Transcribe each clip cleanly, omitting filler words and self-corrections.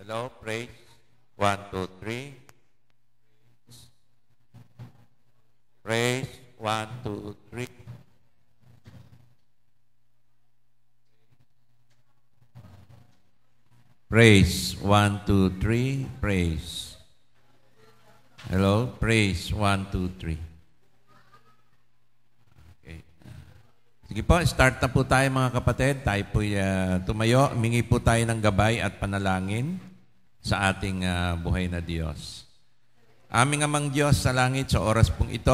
Hello, praise. 1, 2, 3. Praise. 1, 2, 3. Praise. 1, 2, 3. Praise. Hello, praise. 1, 2, 3. Okay. Sige po, start na po tayo mga kapatid. Tayo po tumayo. Mingi po tayo ng gabay at panalangin sa ating buhay na Diyos. Aming amang Diyos sa langit, sa oras pong ito,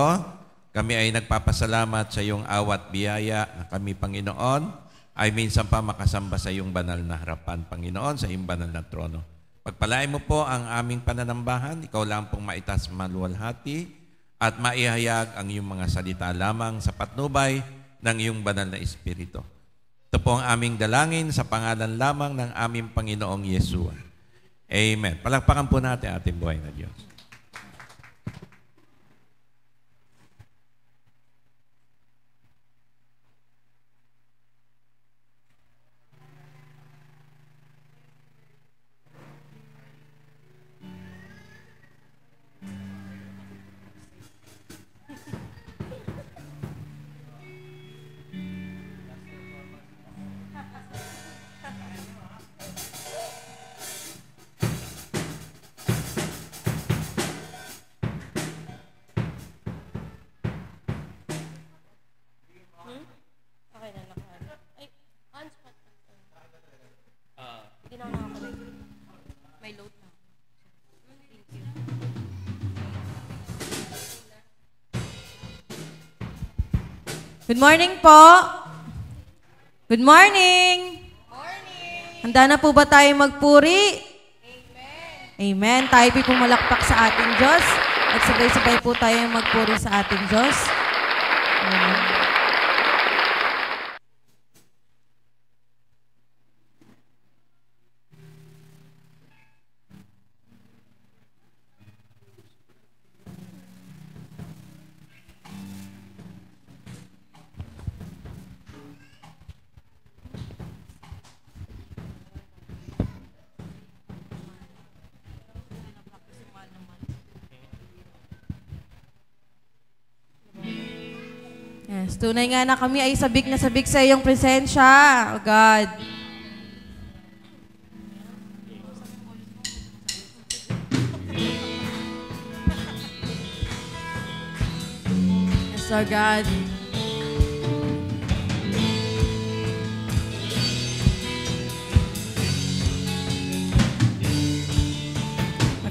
kami ay nagpapasalamat sa iyong awat biyaya na kami, Panginoon, ay minsan pa makasamba sa iyong banal na harapan, Panginoon, sa iyong banal na trono. Pagpalain mo po ang aming pananambahan, ikaw lang pong maitas maluwalhati at maihayag ang iyong mga salita lamang sa patnubay ng iyong banal na Espiritu. Ito po ang aming dalangin sa pangalan lamang ng aming Panginoong Yeshua. Amen. Palakpakan po natin ating buhay na Diyos. Good morning po. Good morning. Morning. Handa na po ba tayo magpuri? Amen. Amen. Tayo po pumalakpak sa ating Diyos at sabay-sabay po tayo magpuri sa ating Diyos. Amen. Yes, tunay nga na kami ay sabik na sabik sa iyong presensya, O God. Yes, O God.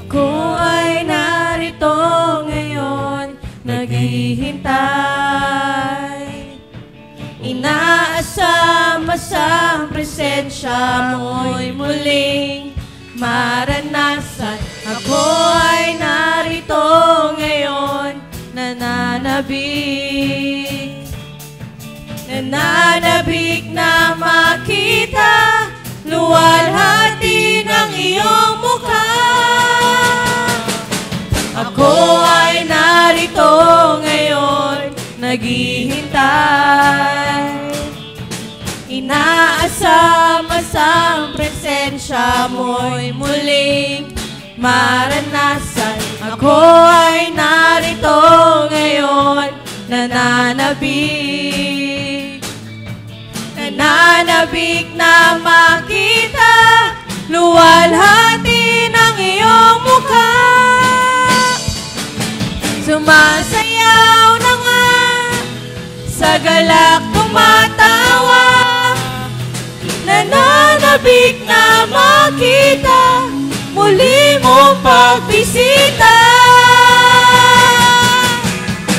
Ako ay narito ngayon, naghihintay. Inaasama sa presensya mo'y muling maranasan. Ako ay narito ngayon, nananabik. Nananabik na makita, luwalhati ng iyong mukha. Ako ay narito ngayon, naghihintay. Inaasama sa presensya mo'y muling maranasan. Ako ay narito ngayon, nananabik. Nananabik na makita, luwalhati ng iyong mukha. Sumasayaw na nga, sa galak tumatawa. Nananabik na makita, muli mong pagbisita.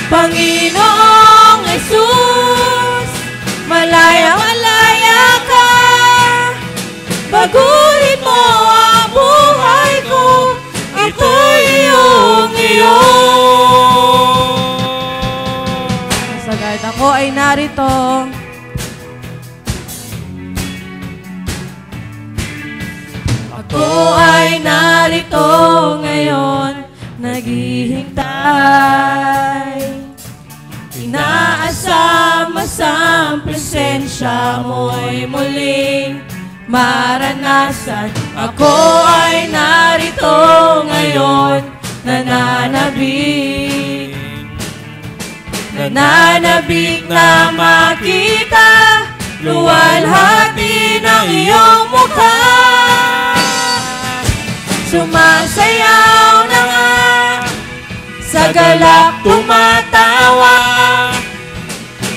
Panginoong Jesus, malaya-malaya ka. Baguhin mo ang buhay ko, ako'y iyong-iyong. Sagad ako ay narito. Ako ay narito ngayon, naghihintay. Inaasama sa presensya mo'y muling maranasan. Ako ay narito ngayon, nananabik. Nananabik na makita, luwalhati ng iyong mukha. Sumasayaw na nga, sa galak tumatawa.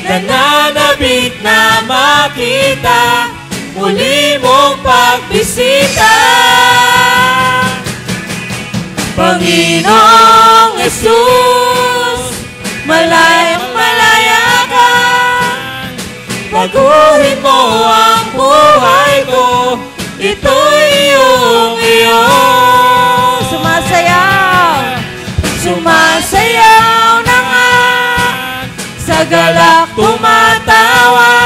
Nananabik na makita, muli mong pagbisita. Panginoong Jesus, malayang malaya ka. Baguhin mo ang buhay ko, ito'y iyong-iyo. Sumasayaw, sumasayaw na nga, sa galak tumatawa.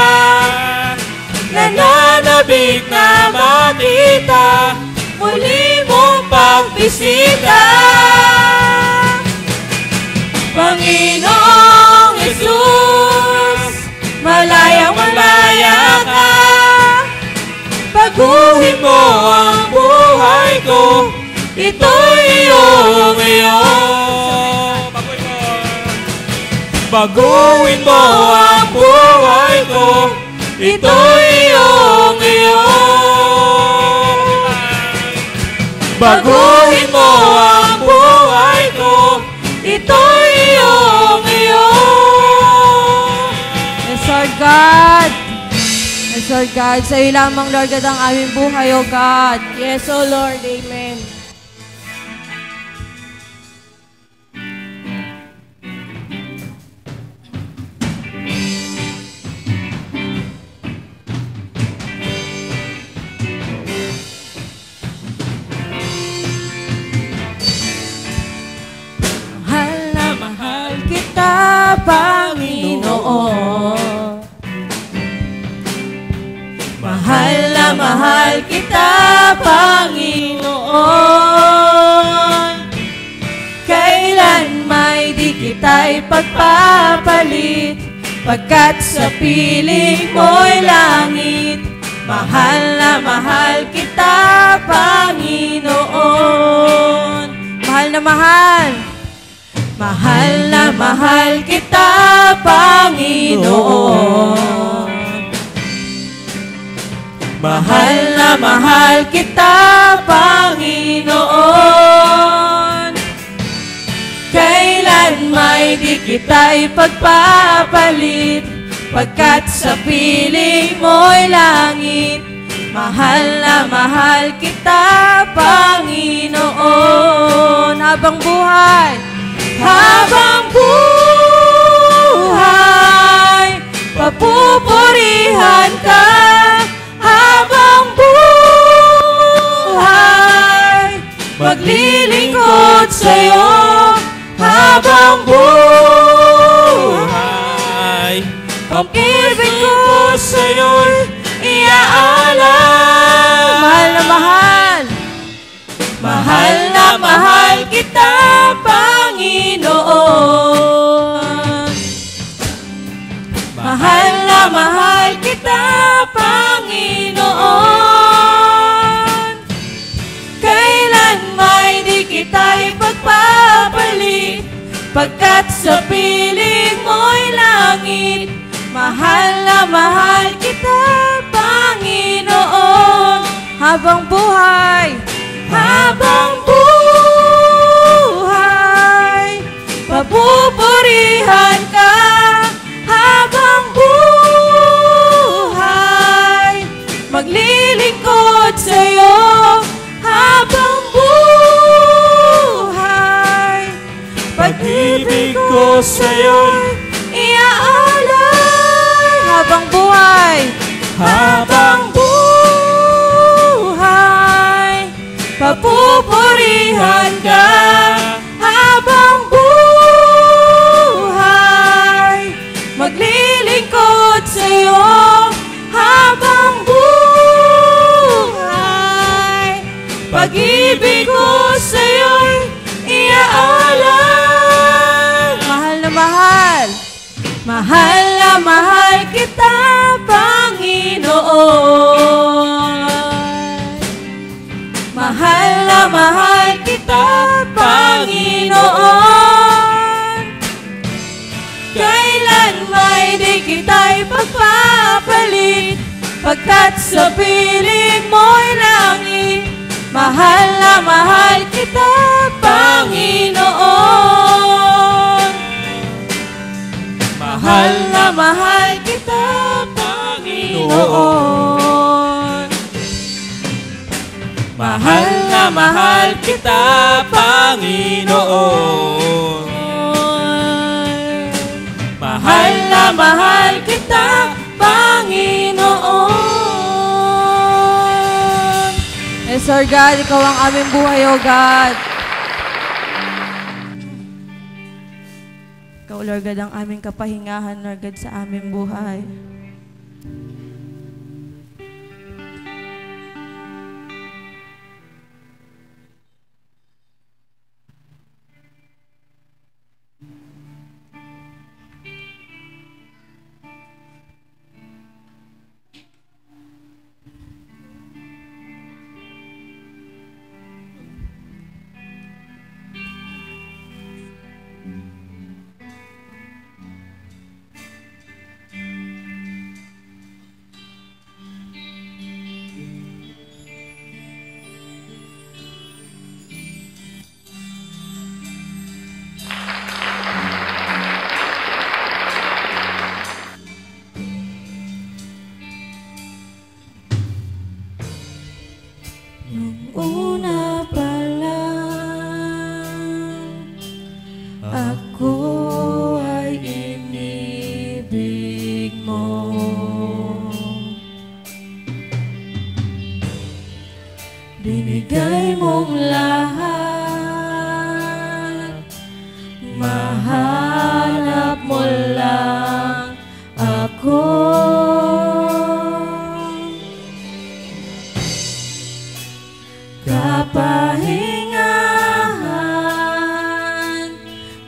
Nananabik na makita, muli mong pagbisita. Panginoong Jesus, malayang malaya ka. Baguhin mo ang buhay ko, ito'y iyong-iyo. Baguhin mo ang buhay ko, ito'y iyong-iyo. Baguhin mo ang buhay ko, ito'y iyong-iyo. Yes, Lord God. Yes, Lord God. Sa iyo lamang, Lord God, ang aming buhay, O God. Yes, O Lord. Amen. Panginoon, mahal na mahal kita, Panginoon. Kailan may di kita'y pagpapalit, pagkat sa piling mo'y langit. Mahal na mahal kita, Panginoon. Mahal na mahal. Mahal na mahal kita, Panginoon. Mahal na mahal kita, Panginoon. Kailan may di kita'y pagpapalit, pagkat sa piling mo'y langit. Mahal na mahal kita, Panginoon. Habang buhay, habang buhay, papupurihan ka. Habang buhay, maglilingkod sa'yo. Habang buhay, pag-ibig ko sa'yo'y iaalam. Mahal na mahal, mahal na mahal kita, Panginoon. Mahal na mahal kita, Panginoon. Kailan may di kita'y pagpapalit, pagkat sa piling mo'y langit. Mahal na mahal kita, Panginoon. Habang buhay, habang buhay, papupurihan ka. Habang buhay, maglilingkod sa'yo. Habang buhay, pag-ibig ko sa'yo'y iaalay. Habang buhay, habang buhay, papupurihan ka. Habang buhay, maglilingkod sa'yo. Habang buhay, pag-ibig ko sa'yo'y iaalay. Mahal na mahal, mahal na mahal kita, Panginoon. may pagpapalit, pagkat sa piling mo'y langit. Mahal na mahal kita, Panginoon. Mahal na mahal kita, Panginoon. Mahal na mahal kita, Panginoon. Mahal na mahal kita, Panginoon. Yes, Lord God, Ikaw ang aming buhay, O God. Ikaw, Lord God, ang aming kapahingahan, Lord God, sa aming buhay. Una pa lang, ako ay inibig mo. Binigay mong lahat, mahanap mo lang ako. Kapahingahan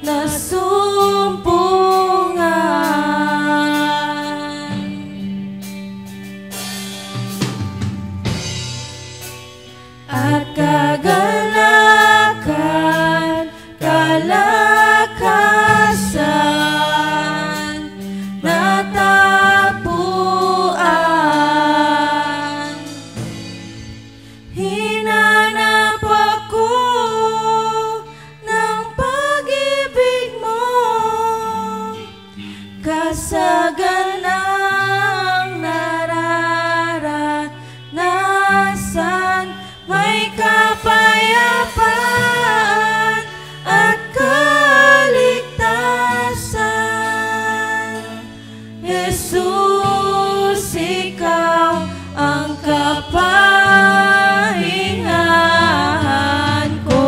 na sumpungan, at kagalakan, kalakasan na tapuan. Hinanap ako ng pag-ibig mo, kasaganang nararanasan, may kapayapaan at kaligtasan. Jesus, Ikaw ang kapahingahan ko.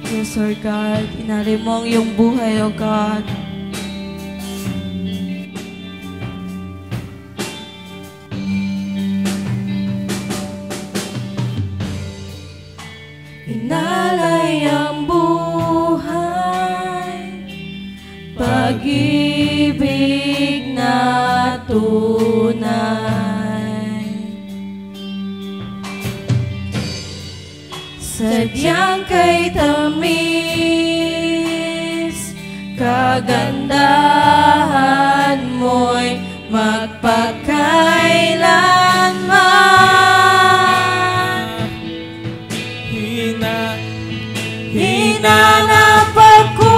Yes, Lord God, inari mo ang iyong buhay, O God. Inalay ang buhay, pag-ibig na tunay. Sadyang kay tamis, kagandahan mo'y magpakailanman. Hinanap ako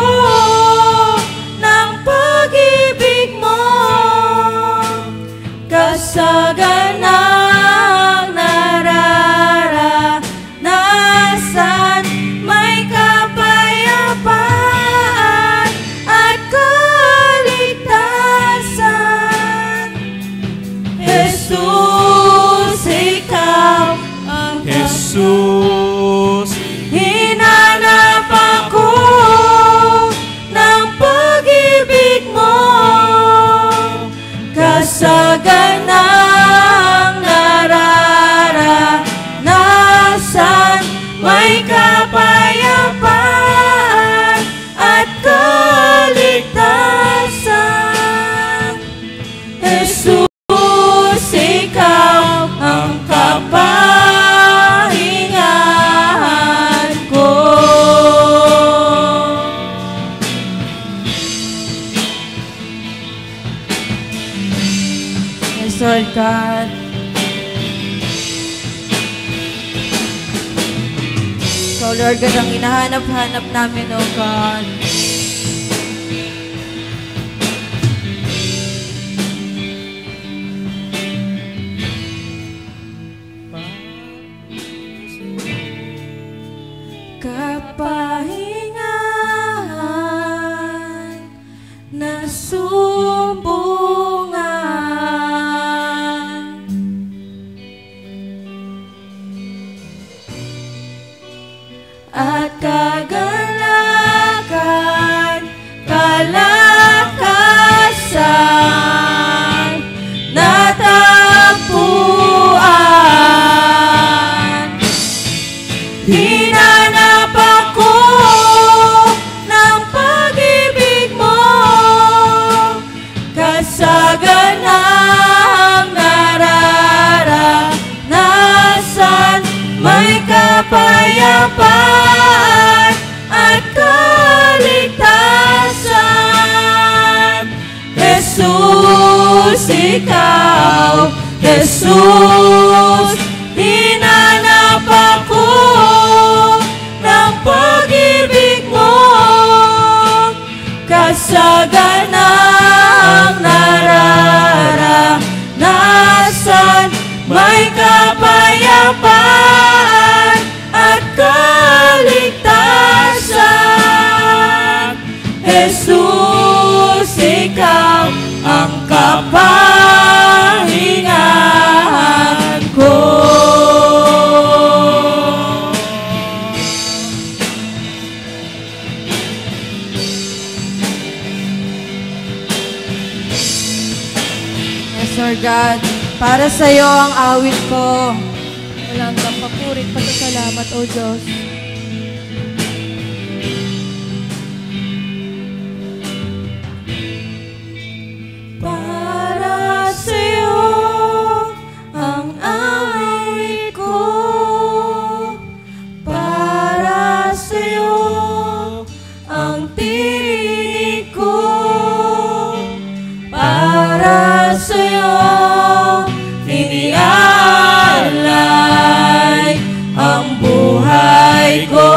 ng pag-ibig mo, kasaganang nararanasan, may kapayapaan at kaligtasan. God. So, Lord God, ang hinahanap-hanap namin, O God. Kapahingahan na sumbungan at kagalakan, kalakasan, natagpuan. Hinanap ako ng pag-ibig mo, kasaganahang nararanasan, may kapayapaan at kaligtasan. Jesus, ikaw, Jesus, hinanap ako ng pag-ibig mo, kasaganahang nararanasan, may kapayapaan at kaligtasan. Jesus, ikaw ang kapahingahan ko. Yes, Lord God, para sa iyo ang awit ko. Walang kang papurit, pasasalamat, O Diyos. Para sa iyo ang awit ko. Para sa iyo ang tinig ko. Para sa iyo inialay ang buhay ko.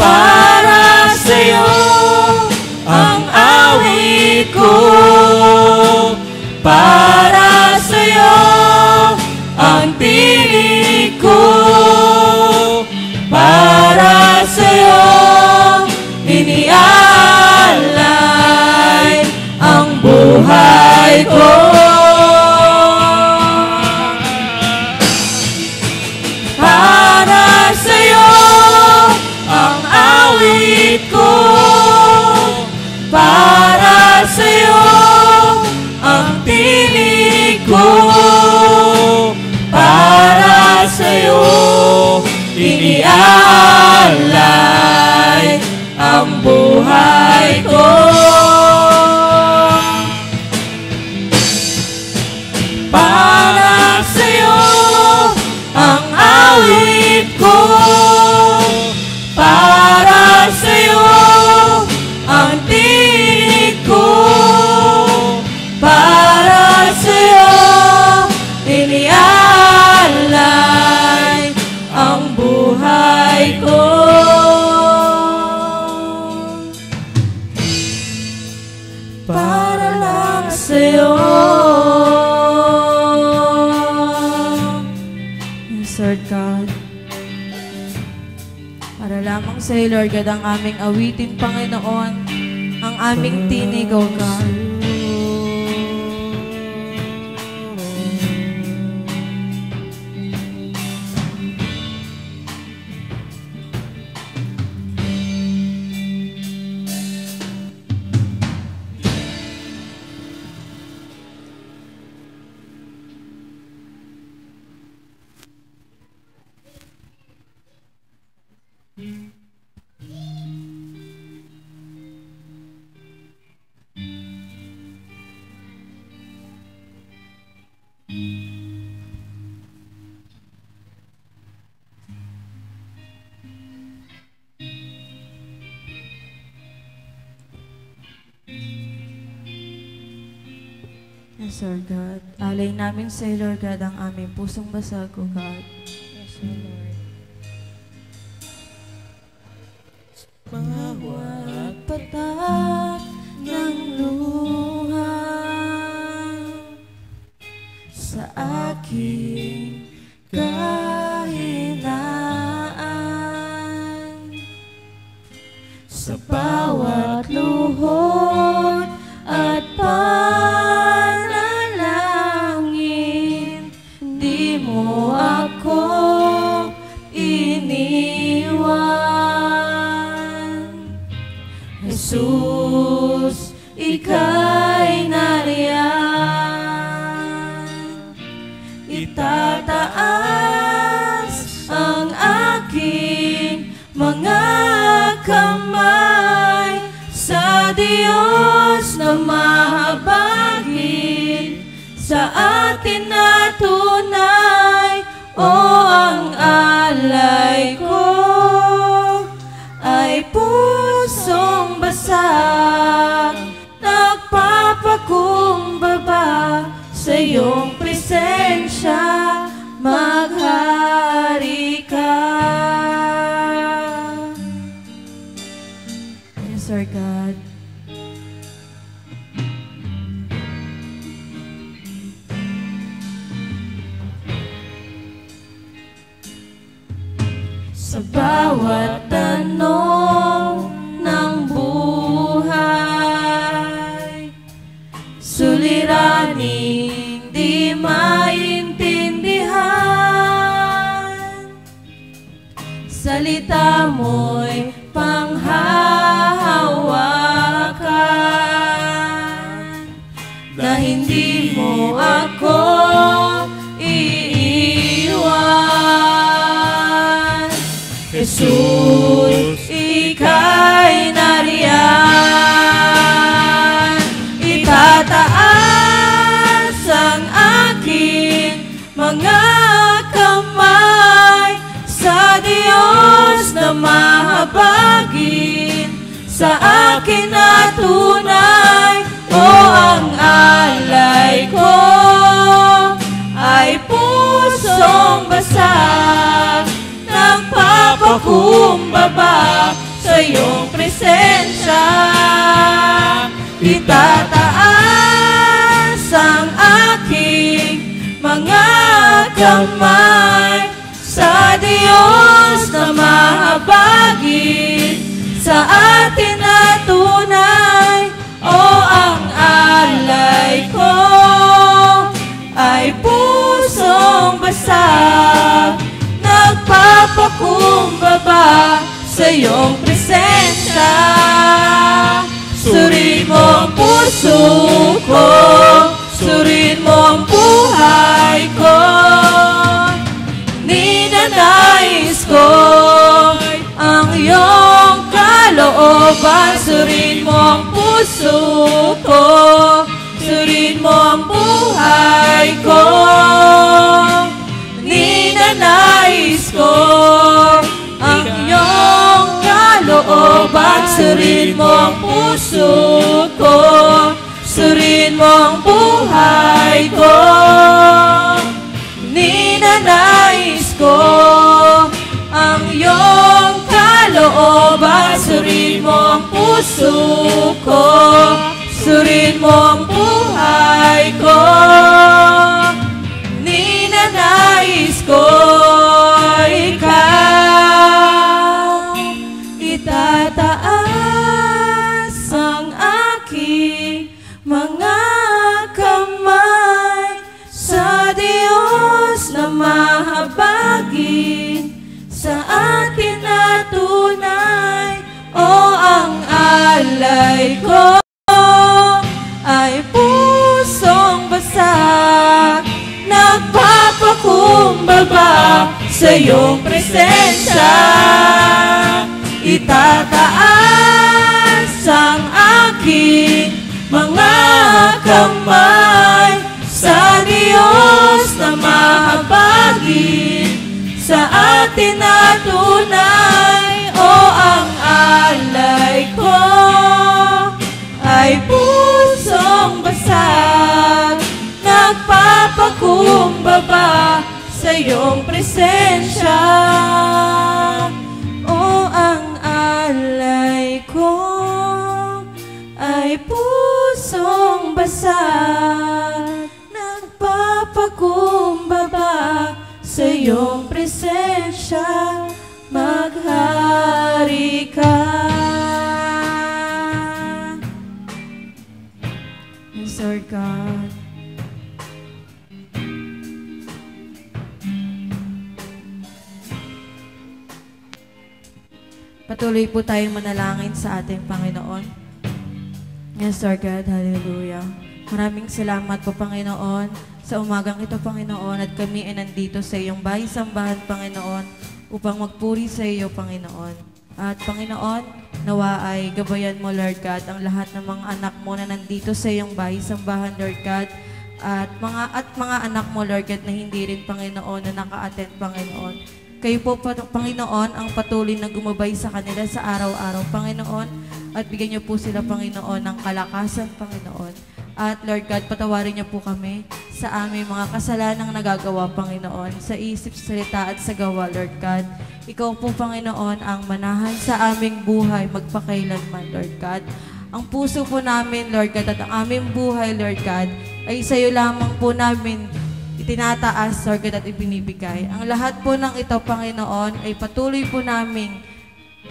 Para sa iyo ang awit ko. Para sa iyo ang tinig ko. Para sa iyo inialay ang buhay ko. Para sa iyo ang awit ko. Para sa iyo ang tinig ko. Para sa iyo inialay ang buhay ko. Para sa iyo ang awit ko. Para sa iyo ang tinig ko. Para sa iyo inialay ang buhay ko. Para lang sa iyo. Yes, Lord God. Para lamang sa iyo, Lord God, ang aming awitin, Panginoon, ang aming tinig, O God. Yes, Lord God. Alay namin sa iyo, Lord God, ang aming pusong basag, O God. Yes, Lord. Bawat patak ng luha sa aking kahinaan, sa bawat luhod at panalangin, di mo ako iniwan. Jesus, ika'y nariyan, itataas ang aking mga kamay sa Diyos na mahabagin, sa atin na tunay. O ang alay ko ay pusong basag, nagpapakumbaba sa iyong presensya, maghari ka. Yes, Lord God. Sa bawat tanong ng buhay, suliraning di maintindihan, salita mo'y panghahawakan, na hindi mo ako iiwan. Jesus, ika'y nariyan, itataas ang aking mga kamay sa Diyos na mahabagin, sa akin na tunay. O ang alay ko ay pusong basag, nagpapakumbaba sa iyong presensya, itataas ang aking mga kamay sa Diyos na mahabagin, sa atin na tunay. O ang alay ko ay pusong basag, nagpapakumbaba sa iyong presensya. Suriin mo ang puso ko, suriin mo ang buhay ko, ninanais ko ang iyong kalooban. Suriin mo ang puso ko, suriin mo ang buhay ko, ninanais ko ang iyong kalooban. Suriin mo ang puso ko, suriin mo ang buhay ko, ninanais ko ang iyong kalooban. Suriin mo ang puso ko, suriin mo ang buhay ko, ninanais ko ikaw. Itataas ang aking mga kamay sa Diyos na mahabagin, sa atin na tunay. O ang alay ko ay pusong basag, nagpapakumbaba sa iyong presensya, itataas ang aking mga kamay sa Diyos na mahabagin, sa atin na tunay. O ang alay ko ay pusong basag, magpapakumbaba sa iyong presensya. O ang alay ko ay pusong basag, nagpapakumbaba sa iyong presensya, maghari ka. Yes, Lord God. Patuloy po tayong manalangin sa ating Panginoon. Yes, Lord God. Hallelujah. Maraming salamat po, Panginoon, sa umagang ito, Panginoon, at kami ay nandito sa iyong bahay-sambahan, Panginoon, upang magpuri sa iyo, Panginoon. At Panginoon, nawa ay gabayan mo, Lord God, ang lahat ng mga anak mo na nandito sa iyong bahay-sambahan, Lord God, at mga anak mo, Lord God, na hindi rin, Panginoon, na naka-attend, Panginoon. Kayo po, Panginoon, ang patuloy na gumabay sa kanila sa araw-araw, Panginoon, at bigyan niyo po sila, Panginoon, ng kalakasan, Panginoon. At Lord God, patawarin niyo po kami sa aming mga kasalanang nagagawa, Panginoon, sa isip, salita at sa gawa, Lord God. Ikaw po, Panginoon, ang manahan sa aming buhay magpakailanman, Lord God. Ang puso po namin, Lord God, at ang aming buhay, Lord God, ay sa iyo lamang po namin itinataas, Lord God, at ibinibigay. Ang lahat po ng ito, Panginoon, ay patuloy po naming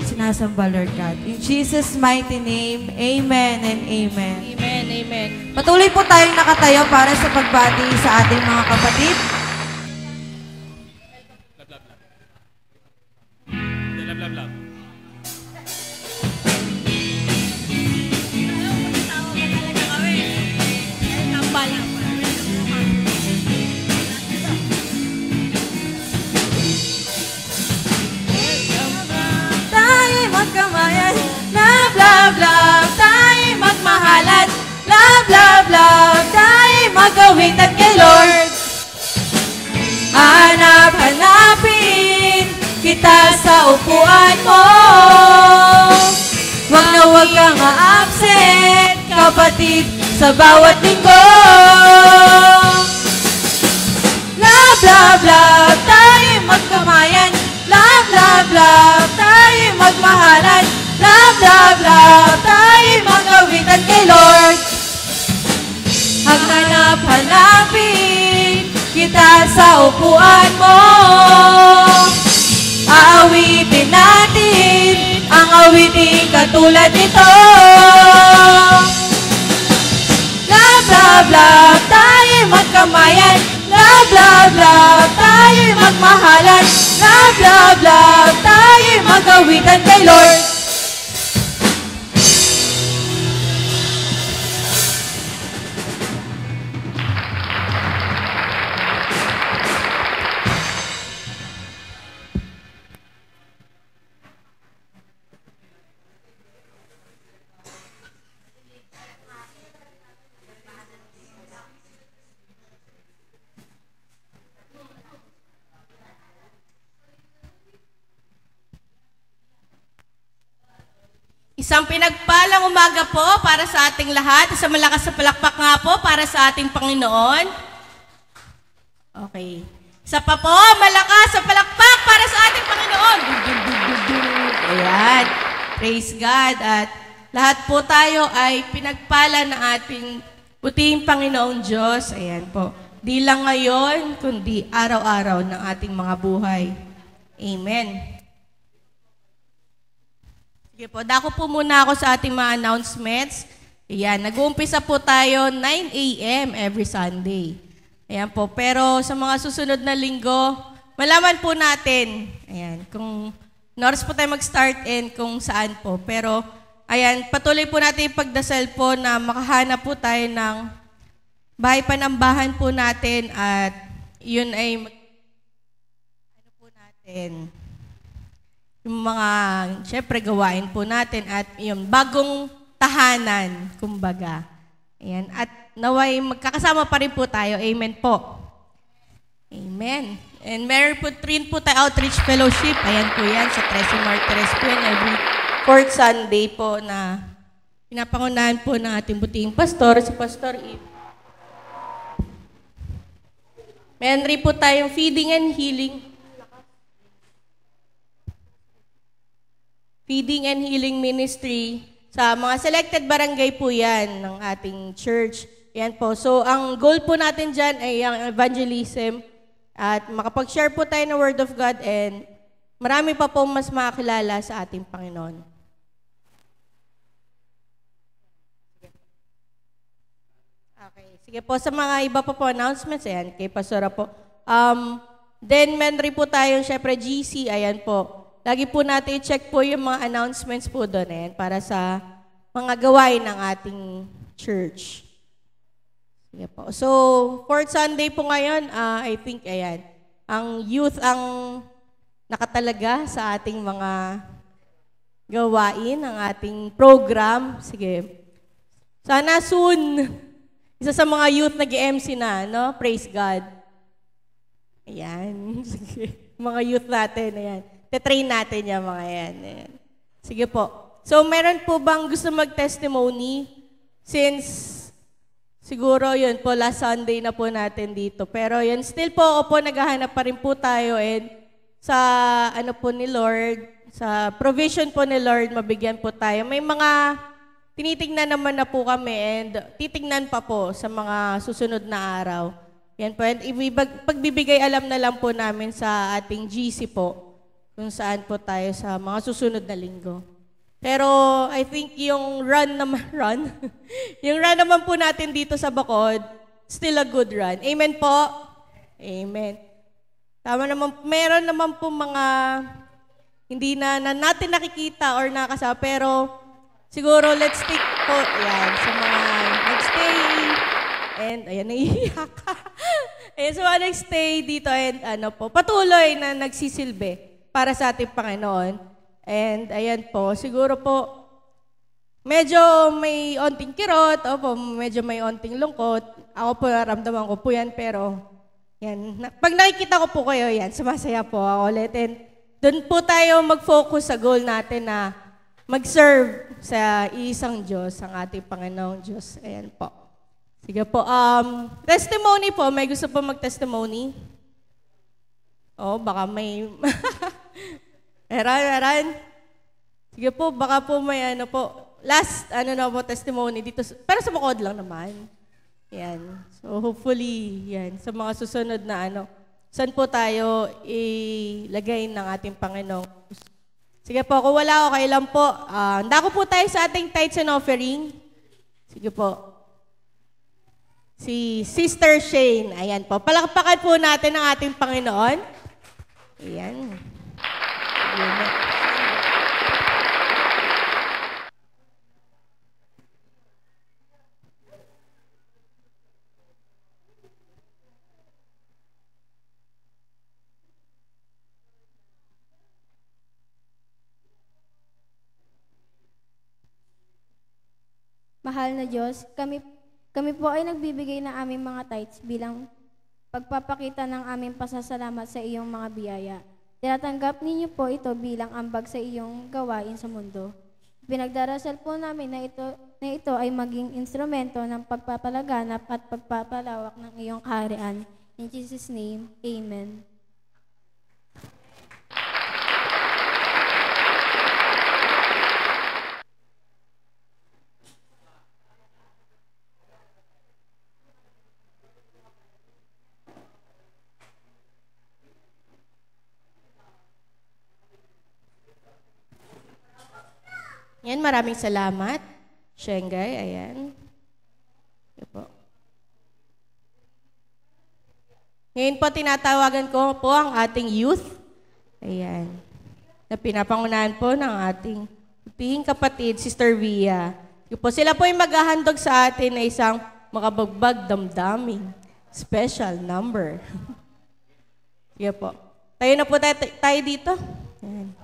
sinasamba, Lord God. In Jesus' mighty name, amen and amen. Amen, amen. Patuloy po tayong nakatayo para sa pagbati sa ating mga kapatid. Magkamayan, love, love, love, tayo magmahalan, love, love, love, tayo magawitan kay Lord. Hanap-hanapin kita sa upuan mo, wag na wag kang absent, kapatid, sa bawat linggo. Love, love, love, tayo magkamayan, love, love, love, tayo magmahalan, love, love, love, tayo magawitan kay Lord. Hanap-hanapin kita sa upuan mo, aawitin natin ang awiting katulad nito. Love, love, love, tayo magkamayan, love, love, love, tayo magmahalan, love, love, love, tayo magawitan kay Lord. Isang pinagpalang umaga po para sa ating lahat. Isang malakas na palakpak nga po para sa ating Panginoon. Okay. Isa pa po, malakas na palakpak para sa ating Panginoon. Ayan. Praise God. At lahat po tayo ay pinagpala ng ating puting Panginoong Diyos. Ayan po. Di lang ngayon, kundi araw-araw ng ating mga buhay. Amen. Sige po, dako po muna ako sa ating mga announcements. Ayan, nag-uumpisa po tayo 9 a.m. every Sunday. Ayan po, pero sa mga susunod na linggo, malaman po natin, ayan, kung oras po tayo mag-start and kung saan po. Pero, ayan, patuloy po natin yung pagdasal po na makahanap po tayo ng bahay panambahan po natin at yun ay ano po natin, yung mga, syempre, gawain po natin at yung bagong tahanan, kumbaga. Ayan. At naway magkakasama pa rin po tayo. Amen po. Amen. And meron po rin po tayo outreach fellowship. Ayan po yan sa 13 Martires po yan. Every fourth Sunday po na pinapangunahan po ng ating buting pastor, si Pastor Eve. Meron rin po tayong feeding and healing. Feeding and healing ministry. Sa mga selected barangay po yan ng ating church. Yan po. So, ang goal po natin dyan ay ang evangelism at makapag-share po tayo ng Word of God and marami pa po mas makakilala sa ating Panginoon. Okay. Sige po, sa mga iba pa po announcements, ayan, kay Pastora po. Then, meron rin po tayong, syempre, GC, ayan po. Lagi po natin i-check po yung mga announcements po doon, ayan, para sa mga gawain ng ating church. Sige po. So, fourth Sunday po ngayon, I think, ayan, ang youth ang nakatalaga sa ating mga gawain, ang ating program. Sige. Sana soon, isa sa mga youth nag-MC na, no? Praise God. Ayan. Sige. Mga youth natin, ayan. Te-train natin yung mga yan. Ayan. Sige po. So, meron po bang gusto mag-testimony? Since, siguro yun po, last Sunday na po natin dito. Pero yun, still po, naghahanap pa rin po tayo. And sa, ano po ni Lord, sa provision po ni Lord, mabigyan po tayo. May mga tinitingnan naman na po kami and titingnan pa po sa mga susunod na araw. Yan po. And pagbibigay alam na lang po namin sa ating GC po kung saan po tayo sa mga susunod na linggo. Pero I think yung run yung run naman po natin dito sa Bacolod, still a good run. Amen po? Amen. Tama naman, meron naman po mga hindi na natin nakikita or nakasama, pero siguro let's stick po yan sa mga nagstay and ayan, naiiyak ka. Ayan, sa mga nagstay dito and ano po, patuloy na nagsisilbi para sa ating Panginoon. And ayan po, siguro po, medyo may onting kirot, opo, medyo may onting lungkot. Ako po, naramdaman ko po yan, pero yan, pag nakikita ko po kayo, yan, sumasaya po ako ulit. And doon po tayo mag-focus sa goal natin na mag-serve sa isang Diyos, ang ating Panginoong Diyos. Ayan po. Sige po, testimony po, may gusto po mag-testimony? Oh, baka may... Eran. Sige po, baka po may ano po. Last, na po, testimony dito. Pero sa Bacolod lang naman. Yan. So, hopefully, yan. Sa mga susunod na saan po tayo ilagay ng ating Panginoon. Sige po, kung wala, okay lang po. Dako po tayo sa ating tithes and offering. Sige po. Si Sister Shane. Ayan po. Palakpakan po natin ang ating Panginoon. Ayan. Mahal na Diyos, kami po ay nagbibigay ng aming mga tithes bilang pagpapakita ng aming pasasalamat sa iyong mga biyaya. Tinatanggap ninyo po ito bilang ambag sa iyong gawain sa mundo. Pinagdarasal po namin na ito ay maging instrumento ng pagpapalaganap at pagpapalawak ng iyong kaharian. In Jesus' name, Amen. Yan, maraming salamat. Shengay, ayan. Ito po. Ngayon po, tinatawagan ko po ang ating youth. Ayan. Na pinapangunahan po ng ating tihing kapatid, Sister Via. Ito po, sila po ay maghahandog sa atin na isang makabagbag damdaming special number. Sige po. Tayo na po tayo dito. Ayan.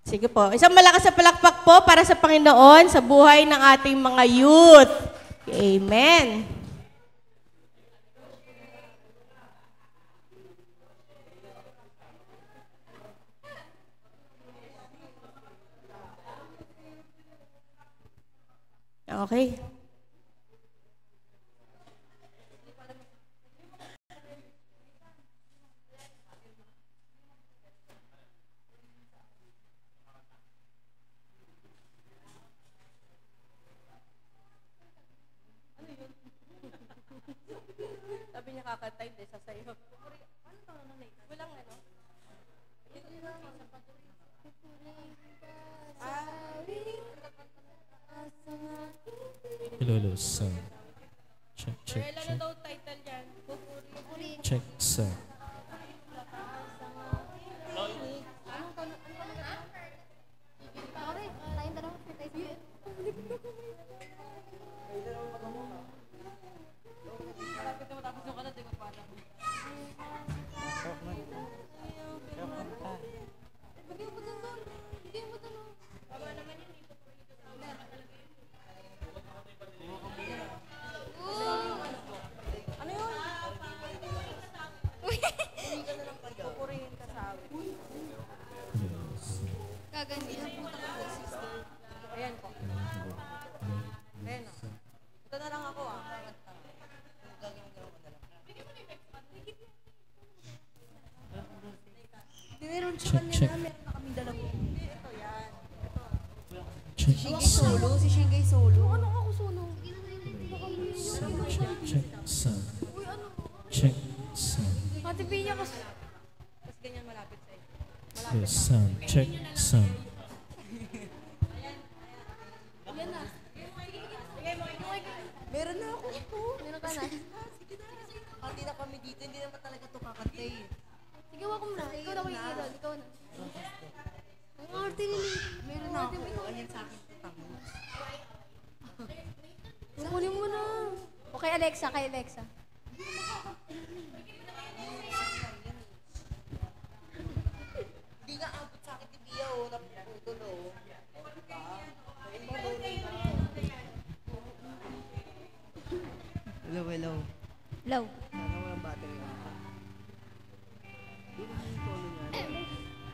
Sige po. Isang malakas na palakpak po para sa Panginoon sa buhay ng ating mga youth. Amen. Okay. Lolo, son. Check, check, check. Check, son. Check, check. Check, Solo, si Shingay solo. Ano ako solo? check, check, son. Check, son. Ate Pia kasi. Yes, son. Check, son. Meron na ako ito. Meron ka na? Pati na kami dito, hindi naman talaga ito kakanta eh. Sige, wako mo na. Ikaw na, Kuya Idol. Ikaw na. Ang arte nila. Meron na ako. Ayan sa akin. Kunin mo na. O kay Alexa, kay Alexa. Hindi nga abot sa akin ni Pia oh. Naputol oh. Hello, hello. Low. Ano walang battery?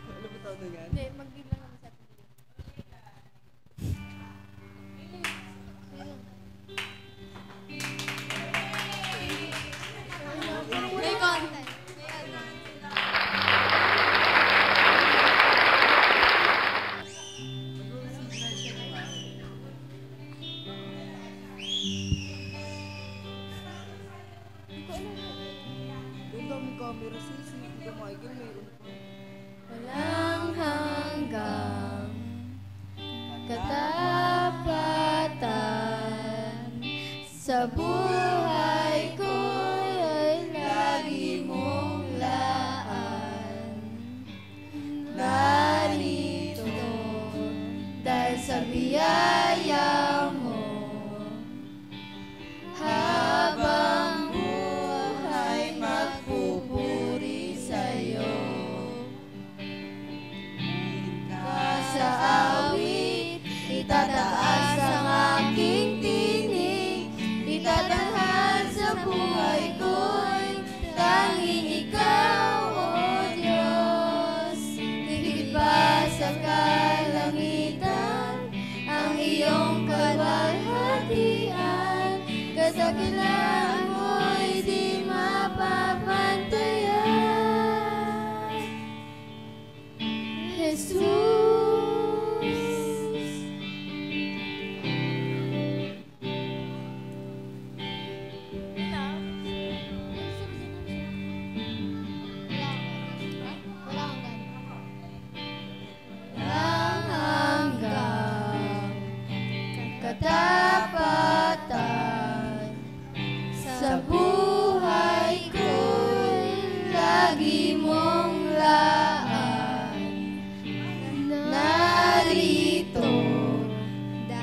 Ano ba tawag yan? Hindi, mag-give lang naman sa atin. May content. Camera sis, hindi ka Michael, mayroon pa. Walang hanggang katapatan sa buhay ko ay lagi mong laan. Narito dahil sa biyaya mo habang buhay magpupuri sa'yo. Sa awit, itataas ang aking tinig, itatanghal sa buhay ko'y tanging ikaw, O Diyos. Higit pa sa kalangitan, ang iyong kalwalhatian, kadakilaan mo'y di mapapantayan. Jesus. Hanggang katapatan sa buhay ko'y lagi mong laan. Narito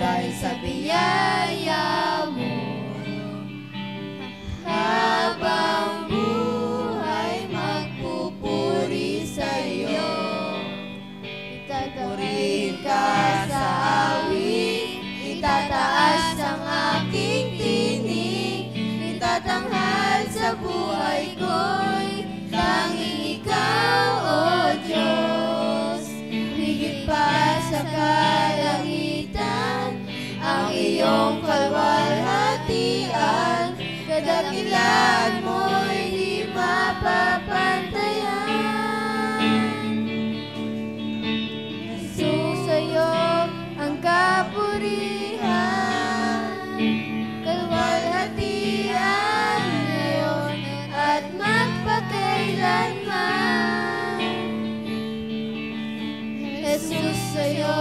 dahil sa biyaya mo, habang buhay magpupuri sa'yo. Itatahin ka sa awit, itataas ang aking tinig, itatanghal sa buhay ko'y tanging ikaw, O Diyos. Higit pa sa kalangitan, ang iyong kalwalhatian, kadakilaan mo'y di mapapantayan. Jesus, sa'yo ang kapurihan, kalwalhatian ngayon at magpakailanman. Jesus, sa'yo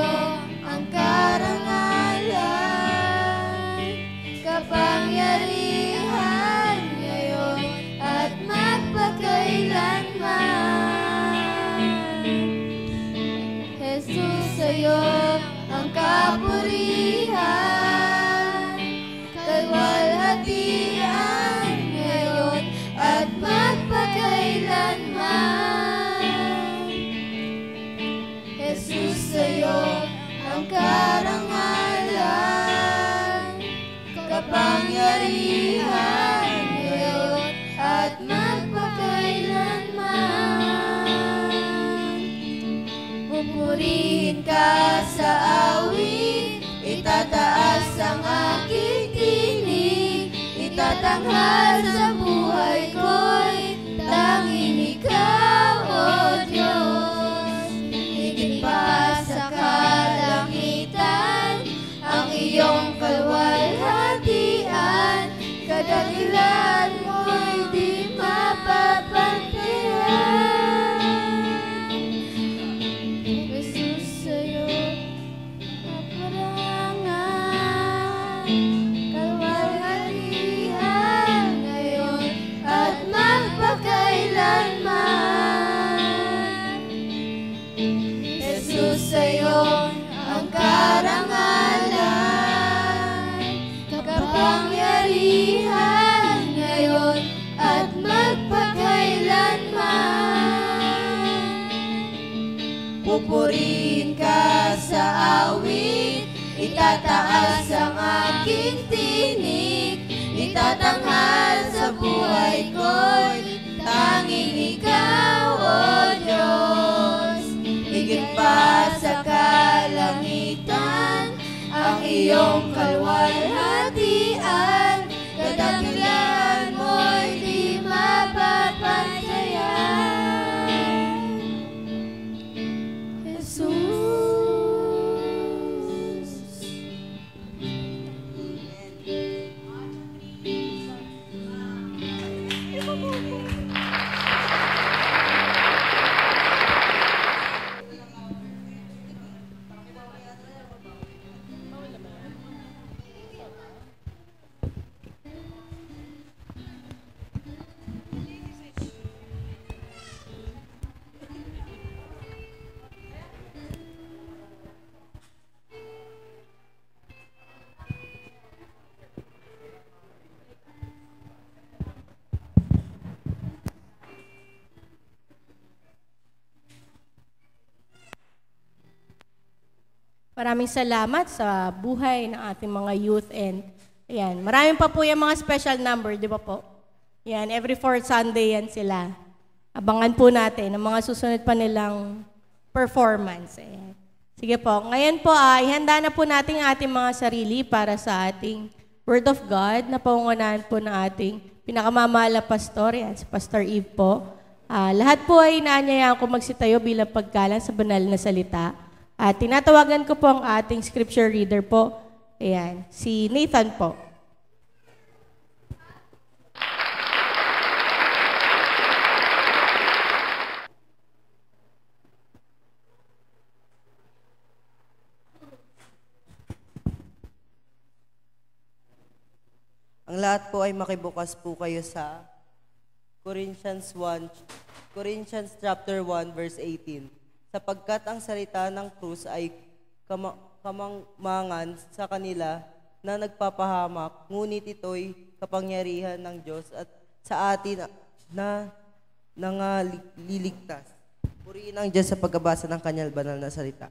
ang karangalan, sa'yo ang kapurihan, kalwalhatian ngayon at magpakailanman. Jesus, sa'yo ang karangalan, kapangyarihan ngayon at magpakailanman. Pupurihin ka sa awit, itataas ang aking tinig, itatanghal sa buhay ko'y tanging ikaw, O Diyos. Higit pa sa kalangitan, ang iyong kalwalhatian, kadakilan mo'y di mapapantayan. Jesus, sa'yo kaparangan, kalwalhatian ngayon at magpakailanman. Jesus, sa'yo ang karangalan, kapangyarihan ngayon at magpakailanman. Pupurihin ka sa awit, itataas ang aking tinig, itatanghal sa buhay ko'y tanging ikaw, O Diyos. Higit pa sa kalangitan, ang iyong kalwalhatian, kadakilan mo'y di mapapantayan. Jesus. Maraming salamat sa buhay ng ating mga youth and ayan, maraming pa po yung mga special number, di ba po? Yan, every fourth Sunday yan sila. Abangan po natin ang mga susunod pa nilang performance. Ayan. Sige po, ngayon po ihanda na po natin ating mga sarili para sa ating Word of God na pangungunahan po ng ating pinakamamahal na pastor, yan, si Pastor Eve po. Lahat po ay inaanyayaan ko magsitayo bilang paggalang sa banal na salita. At tinatawagan ko po ang ating scripture reader po. Ayan, si Nathan po. Ang lahat po ay makibukas po kayo sa Corinthians chapter 1 verse 18. Sapagkat ang salita ng krus ay kamangmangan sa kanila na nagpapahamak, ngunit ito'y kapangyarihan ng Diyos at sa atin na nangaliligtas. Purihin ang Diyos sa pagbabasa ng kanyang banal na salita.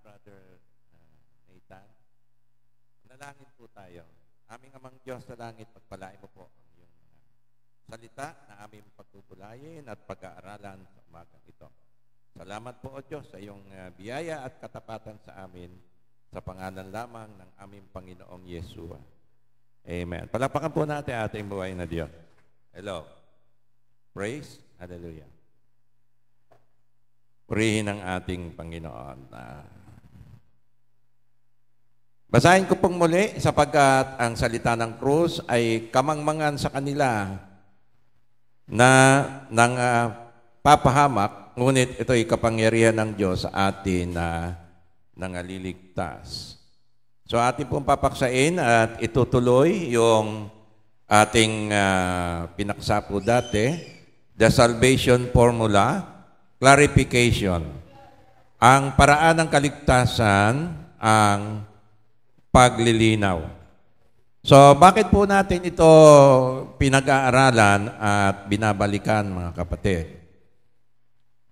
Brother Nathan. Manalangin po tayo. Aming amang Diyos sa langit, pagpalain mo po ang iyong mga salita na aming pagtutulayin at pag-aaralan sa umagang ito. Salamat po, O Diyos, sa iyong biyaya at katapatan sa amin sa pangalan lamang ng aming Panginoong Yeshua. Amen. Palapakan po natin ating buhay na Diyos. Hello. Praise. Hallelujah. Purihin ang ating Panginoon. Basahin ko pong muli sapagkat ang salita ng krus ay kamangmangan sa kanila ng papahamak, ngunit ito'y kapangyarihan ng Diyos sa atin na nangaliligtas. So atin pong papaksain at itutuloy yung ating pinaksa po dati, the salvation formula, clarification. Ang paraan ng kaligtasan, ang paglilinaw. So bakit po natin ito pinag-aaralan at binabalikan, mga kapatid?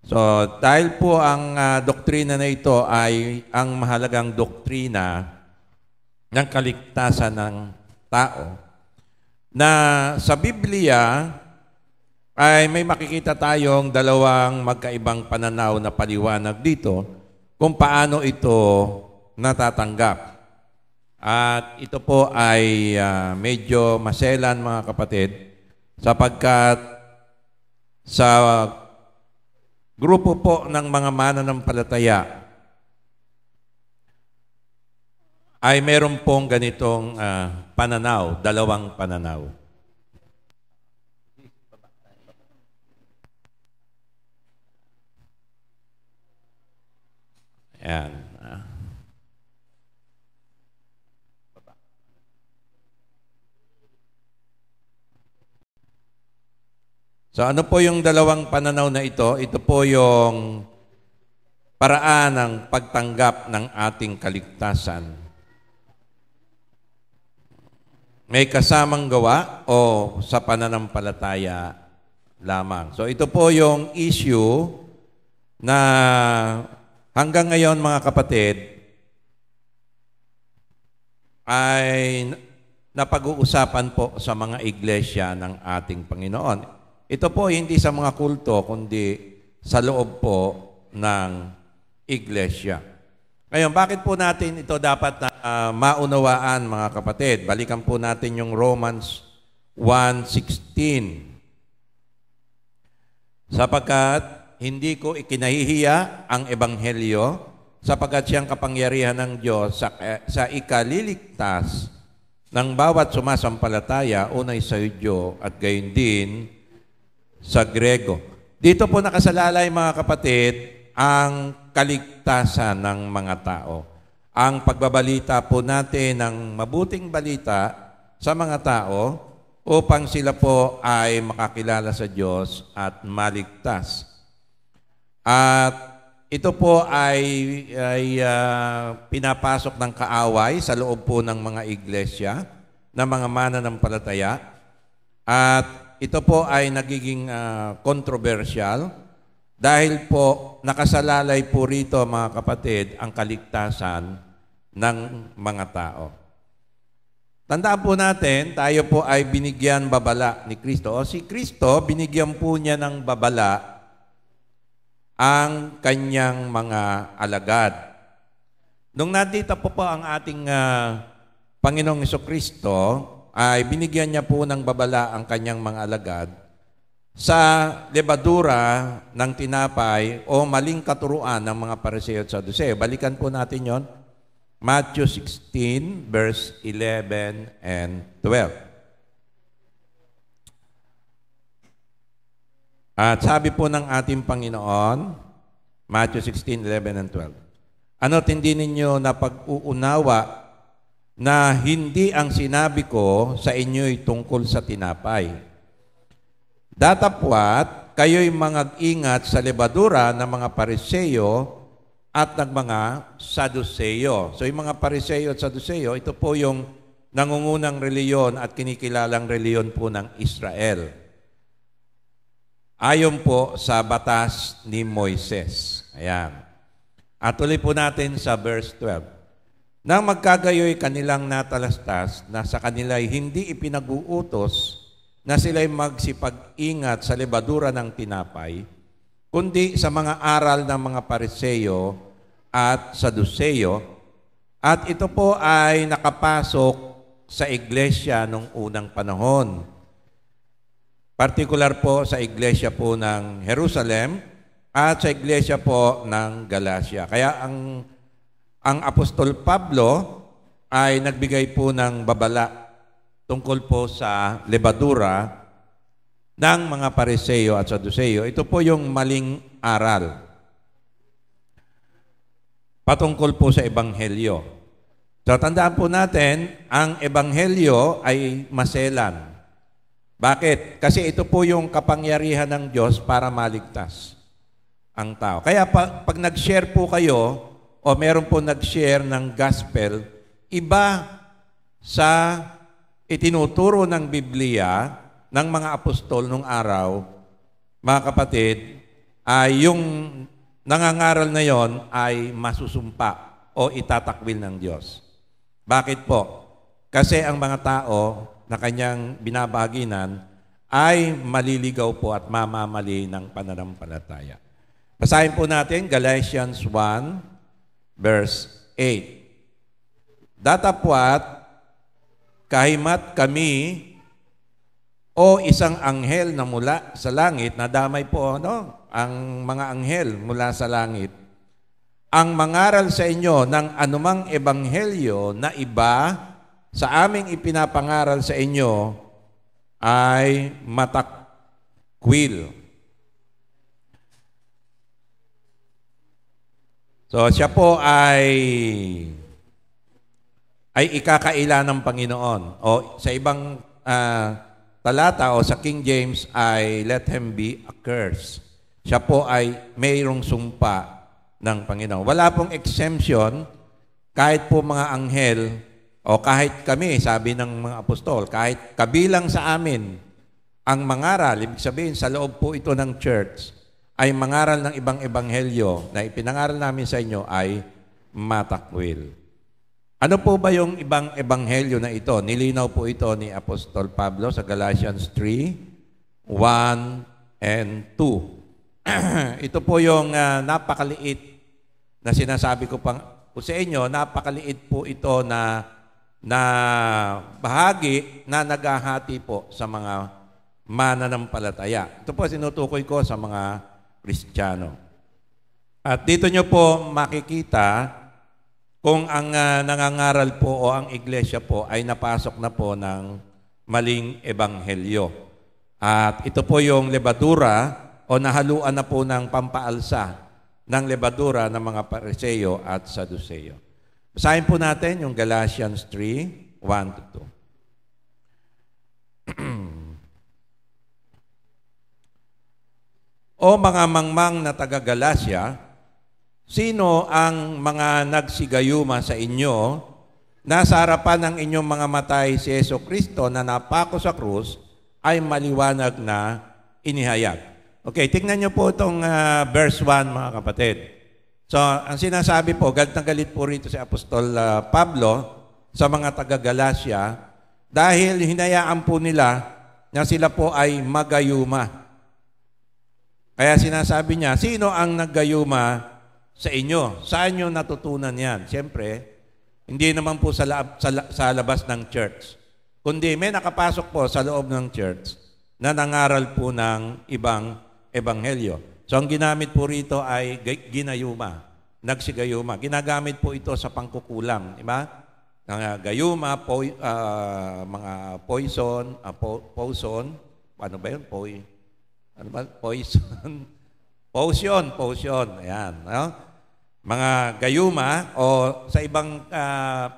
So dahil po ang doktrina na ito ay ang mahalagang doktrina ng kaligtasan ng tao, na sa Biblia ay may makikita tayong dalawang magkaibang pananaw na paliwanag dito kung paano ito natatanggap. At ito po ay medyo maselan, mga kapatid, sapagkat sa grupo po ng mga mananampalataya ay meron pong ganitong pananaw, dalawang pananaw. Ayan. So ano po yung dalawang pananaw na ito? Ito po yung paraan ng pagtanggap ng ating kaligtasan. May kasamang gawa o sa pananampalataya lamang. So ito po yung issue na hanggang ngayon, mga kapatid, ay napag-uusapan po sa mga iglesia ng ating Panginoon. Ito po hindi sa mga kulto, kundi sa loob po ng iglesia. Ngayon, bakit po natin ito dapat na maunawaan, mga kapatid? Balikan po natin yung Romans 1:16. Sapagkat hindi ko ikinahihiya ang ebanghelyo, sapagkat siyang kapangyarihan ng Diyos sa ikaliligtas ng bawat sumasampalataya, unay sa Hudyo at gayon din sa Grego. Dito po nakasalalay, mga kapatid, ang kaligtasan ng mga tao. Ang pagbabalita po natin ng mabuting balita sa mga tao upang sila po ay makakilala sa Diyos at maligtas. At ito po ay pinapasok ng kaaway sa loob po ng mga iglesia, ng mga mananampalataya. At ito po ay nagiging controversial dahil po nakasalalay po rito, mga kapatid, ang kaligtasan ng mga tao. Tandaan po natin, tayo po ay binigyan babala ni Kristo. O si Kristo, binigyan po niya ng babala ang kanyang mga alagad. Nung nandito po ang ating Panginoong Jesucristo, ay binigyan niya po ng babala ang kanyang mga alagad sa lebadura ng tinapay o maling katuruan ng mga Pariseo at Saduseo. Balikan po natin yon. Matthew 16, verse 11 and 12. At sabi po ng ating Panginoon, Matthew 16, 11 and 12, ano't hindi ninyo napag-uunawa na hindi ang sinabi ko sa inyo'y tungkol sa tinapay. Datapwat, kayo'y mag-ingat sa lebadura ng mga Pariseo at ng mga Saduseo. So yung mga Pariseo at Saduseo, ito po yung nangungunang reliyon at kinikilalang reliyon po ng Israel. Ayon po sa batas ni Moises. Ayan. At tuloy po natin sa verse 12. Nang magkagayoy kanilang natalastas na sa kanila'y hindi ipinag-uutos na sila'y magsipag-ingat sa lebadura ng tinapay, kundi sa mga aral ng mga Pariseo at Saduseo, at ito po ay nakapasok sa iglesia nung unang panahon. Partikular po sa iglesia po ng Jerusalem at sa iglesia po ng Galacia. Kaya ang Apostol Pablo ay nagbigay po ng babala tungkol po sa lebadura ng mga Pariseo at Saduceo. Ito po yung maling aral patungkol po sa Ebanghelyo. So tandaan po natin, ang Ebanghelyo ay maselan. Bakit? Kasi ito po yung kapangyarihan ng Diyos para maligtas ang tao. Kaya pag nag-share po kayo o meron po nag-share ng gospel, iba sa itinuturo ng Biblia ng mga apostol nung araw, mga kapatid, ay yung nangangaral na yon ay masusumpa o itatakwil ng Diyos. Bakit po? Kasi ang mga tao na kanyang binabaginan ay maliligaw po at mamamali ng pananampalataya. Basahin po natin Galatians 1, verse 8. Datapwat, kahimat kami o isang anghel na mula sa langit, nadamay po ang mga anghel mula sa langit, ang mangaral sa inyo ng anumang ebanghelyo na iba sa aming ipinapangaral sa inyo ay matakwil. So siya po ay ikakaila ng Panginoon. O sa ibang talata o sa King James ay let him be accursed. Siya po ay mayroong sumpa ng Panginoon. Wala pong exemption kahit po mga anghel o kahit kami, sabi ng mga apostol, kahit kabilang sa amin ang mangaral, ibig sabihin sa loob po ito ng church, ay mangaral ng ibang ebanghelyo na ipinangaral namin sa inyo ay matakwil. Ano po ba yung ibang ebanghelyo na ito? Nilinaw po ito ni Apostol Pablo sa Galatians 3, 1 and 2. Ito po yung napakaliit na sinasabi ko po sa inyo, napakaliit po ito na bahagi na naghahati po sa mga mananampalataya. Ito po sinutukoy ko sa mga Kristiyano. At dito nyo po makikita kung ang nangangaral po o ang iglesia po ay napasok na po ng maling ebanghelyo. At ito po yung lebadura o nahaluan na po ng pampaalsa ng lebadura ng mga Pariseo at Saduceo. Basahin po natin yung Galatians 3, 1-2. O mga mangmang na taga-Galacia, sino ang mga nagsigayuma sa inyo na sa harapan ng inyong mga matay si Jesucristo na napako sa krus ay maliwanag na inihayag? Okay, tingnan niyo po itong verse 1, mga kapatid. So, ang sinasabi po, galit na galit po rito si Apostol Pablo sa mga taga-Galacia dahil hinayaan po nila na sila po ay magayuma. Kaya sinasabi niya, sino ang naggayuma sa inyo? Saan nyo natutunan yan? Siyempre, hindi naman po sa labas ng church. Kundi may nakapasok po sa loob ng church na nangaral po ng ibang ebanghelyo. So ang ginamit po rito ay ginayuma, nagsigayuma. Ginagamit po ito sa pangkukulam, di ba? Gayuma, mga poison, ano ba yun? Potion. Ayan. No? Mga gayuma o sa ibang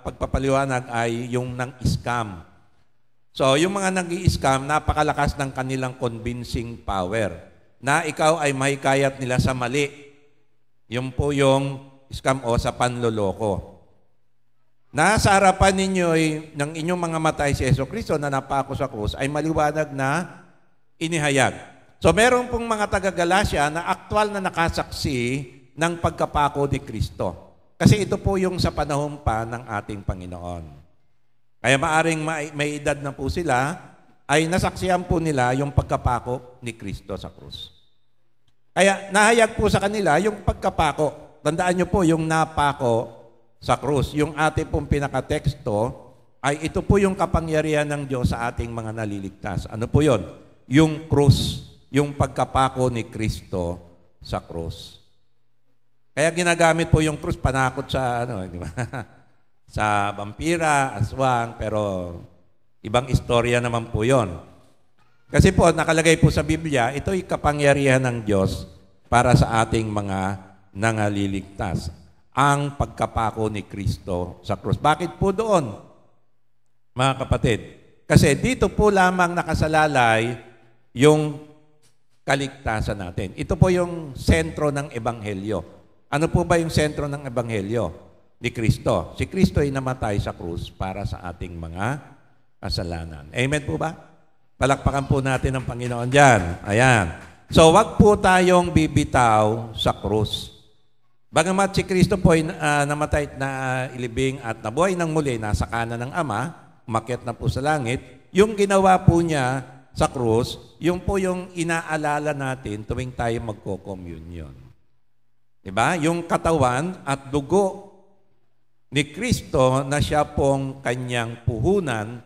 pagpapaliwanag ay yung nang-scam. So, yung mga nag-i-scam, napakalakas ng kanilang convincing power na ikaw ay mahikayat nila sa mali. Yung po yung scam o sa panloloko. Nasa harapan ninyo ng inyong mga matay si Jesucristo na napako sa krus ay maliwanag na inihayag. So meron pong mga taga-Galacia na aktwal na nakasaksi ng pagkapako ni Kristo. Kasi ito po yung sa panahon pa ng ating Panginoon. Kaya maaring may edad na po sila, ay nasaksihan po nila yung pagkapako ni Kristo sa krus. Kaya nahayag po sa kanila yung pagkapako. Tandaan nyo po yung napako sa krus. Yung ating pong pinakateksto ay ito po yung kapangyarihan ng Diyos sa ating mga naliligtas. Ano po yun? Yung krus. Yung pagkapako ni Kristo sa krus. Kaya ginagamit po yung krus panakot sa di ba? Sa vampira, aswang, pero ibang istorya naman po 'yon. Kasi po, nakalagay po sa Biblia, ito'y kapangyarihan ng Diyos para sa ating mga nangaliligtas. Ang pagkapako ni Kristo sa krus. Bakit po doon, mga kapatid? Kasi dito po lamang nakasalalay yung kaligtasan natin. Ito po yung sentro ng Ebanghelyo. Ano po ba yung sentro ng Ebanghelyo? Ni Kristo. Si Kristo ay namatay sa krus para sa ating mga kasalanan. Amen po ba? Palakpakan po natin ang Panginoon dyan. Ayan. So, wag po tayong bibitaw sa krus. Bagamat si Kristo po ay namatay na ilibing at nabuhay ng muli, nasa kanan ng Ama, umakyat na po sa langit, yung ginawa po niya sa krus, yung po yung inaalala natin tuwing tayo magko-communion. Diba? Yung katawan at dugo ni Kristo na siya pong kanyang puhunan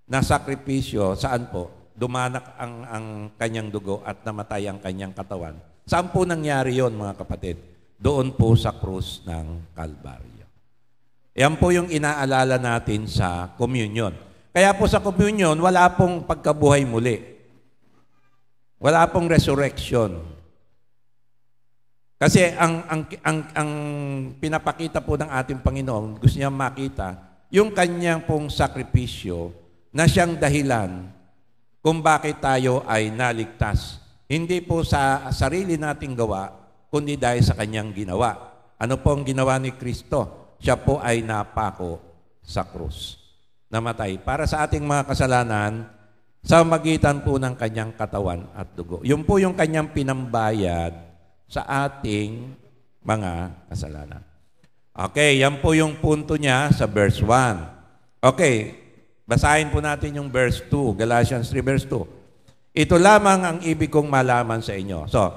na sakripisyo, saan po? Dumanak ang kanyang dugo at namatay ang kanyang katawan. Saan po nangyari yon, mga kapatid? Doon po sa krus ng Kalbaryo. Yan po yung inaalala natin sa communion. Kaya po sa communion, wala pong pagkabuhay muli. Wala pong resurrection. Kasi ang pinapakita po ng ating Panginoon, gusto niya makita, yung kanyang pong sakripisyo na siyang dahilan kung bakit tayo ay naligtas. Hindi po sa sarili nating gawa, kundi dahil sa kanyang ginawa. Ano po ang ginawa ni Kristo? Siya po ay napako sa krus. Namatay para sa ating mga kasalanan sa magitan po ng kanyang katawan at dugo. Yun po yung kanyang pinambayad sa ating mga kasalanan. Okay, yan po yung punto niya sa verse 1. Okay, basahin po natin yung verse 2, Galatians 3 verse 2. Ito lamang ang ibig kong malaman sa inyo. So,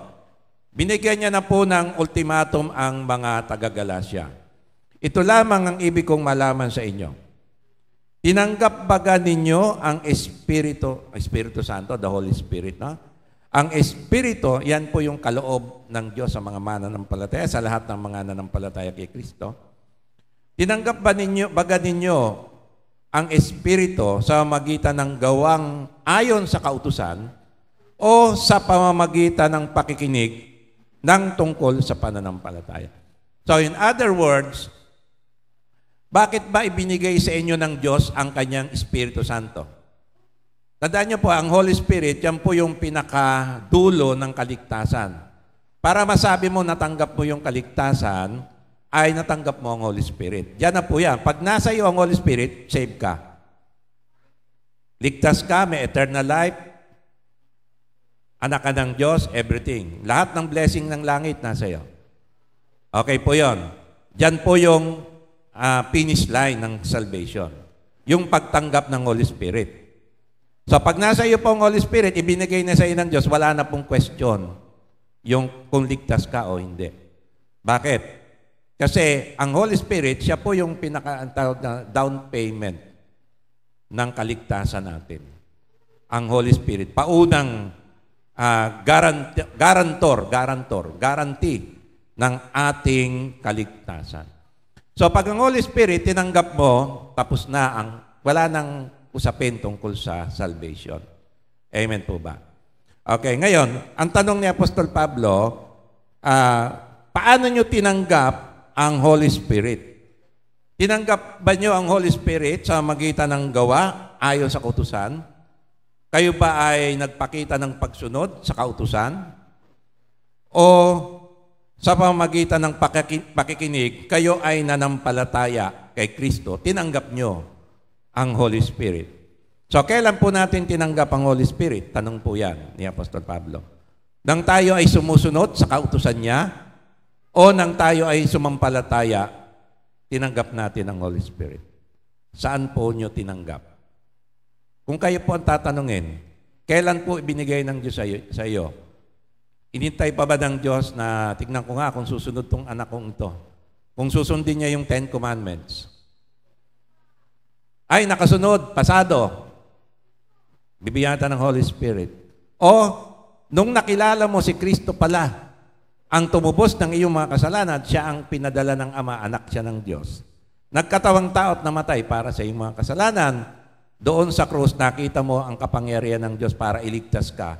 binigyan niya na po ng ultimatum ang mga taga-Galacia. Ito lamang ang ibig kong malaman sa inyo. Tinanggap baga ninyo ang Espiritu Santo, the Holy Spirit, no? Ang Espiritu, yan po yung kaloob ng Diyos sa mga mananampalataya, sa lahat ng mga nananampalataya kay Kristo. Tinanggap baga ninyo ang Espiritu sa magitan ng gawang ayon sa kautusan o sa pamamagitan ng pakikinig ng tungkol sa pananampalataya. So in other words, bakit ba ibinigay sa inyo ng Diyos ang kanyang Espiritu Santo? Tandaan niyo po, ang Holy Spirit, yan po yung pinakadulo ng kaligtasan. Para masabi mo natanggap mo yung kaligtasan, ay natanggap mo ang Holy Spirit. Diyan na po yan. Pag nasa iyo ang Holy Spirit, save ka. Ligtas ka, may eternal life, anak ka ng Diyos, everything. Lahat ng blessing ng langit nasa iyo. Okay po yon. Diyan po yung finish line ng salvation. Yung pagtanggap ng Holy Spirit. So pag nasa iyo po ang Holy Spirit, ibinigay na sa iyo ng Diyos, wala na pong question yung kung ligtas ka o hindi. Bakit? Kasi ang Holy Spirit, siya po yung pinaka-tawag na down payment ng kaligtasan natin. Ang Holy Spirit. Paunang guarantee ng ating kaligtasan. So pag ang Holy Spirit tinanggap mo, tapos na wala nang usapin tungkol sa salvation. Amen po ba? Okay, ngayon, ang tanong ni Apostol Pablo, paano nyo tinanggap ang Holy Spirit? Tinanggap ba nyo ang Holy Spirit sa magitan ng gawa ayon sa kautusan? Kayo ba ay nagpakita ng pagsunod sa kautusan? O sa pamamagitan ng pakikinig, kayo ay nanampalataya kay Kristo, tinanggap nyo ang Holy Spirit. So, kailan po natin tinanggap ang Holy Spirit? Tanong po yan ni Apostol Pablo. Nang tayo ay sumusunod sa kautusan niya o nang tayo ay sumampalataya, tinanggap natin ang Holy Spirit. Saan po nyo tinanggap? Kung kayo po ang tatanungin, kailan po ibinigay ng Diyos sa iyo? Inintay pa ba ng Diyos na tignan ko nga kung susunod tong anak kong ito? Kung susundin niya yung 10 Commandments. Ay, nakasunod, pasado. Bibigyan ng Holy Spirit. O, nung nakilala mo si Kristo pala, ang tumubos ng iyong mga kasalanan, siya ang pinadala ng Ama, anak siya ng Diyos. Nagkatawang tao at namatay para sa iyong mga kasalanan, doon sa krus, nakita mo ang kapangyarihan ng Diyos para iligtas ka.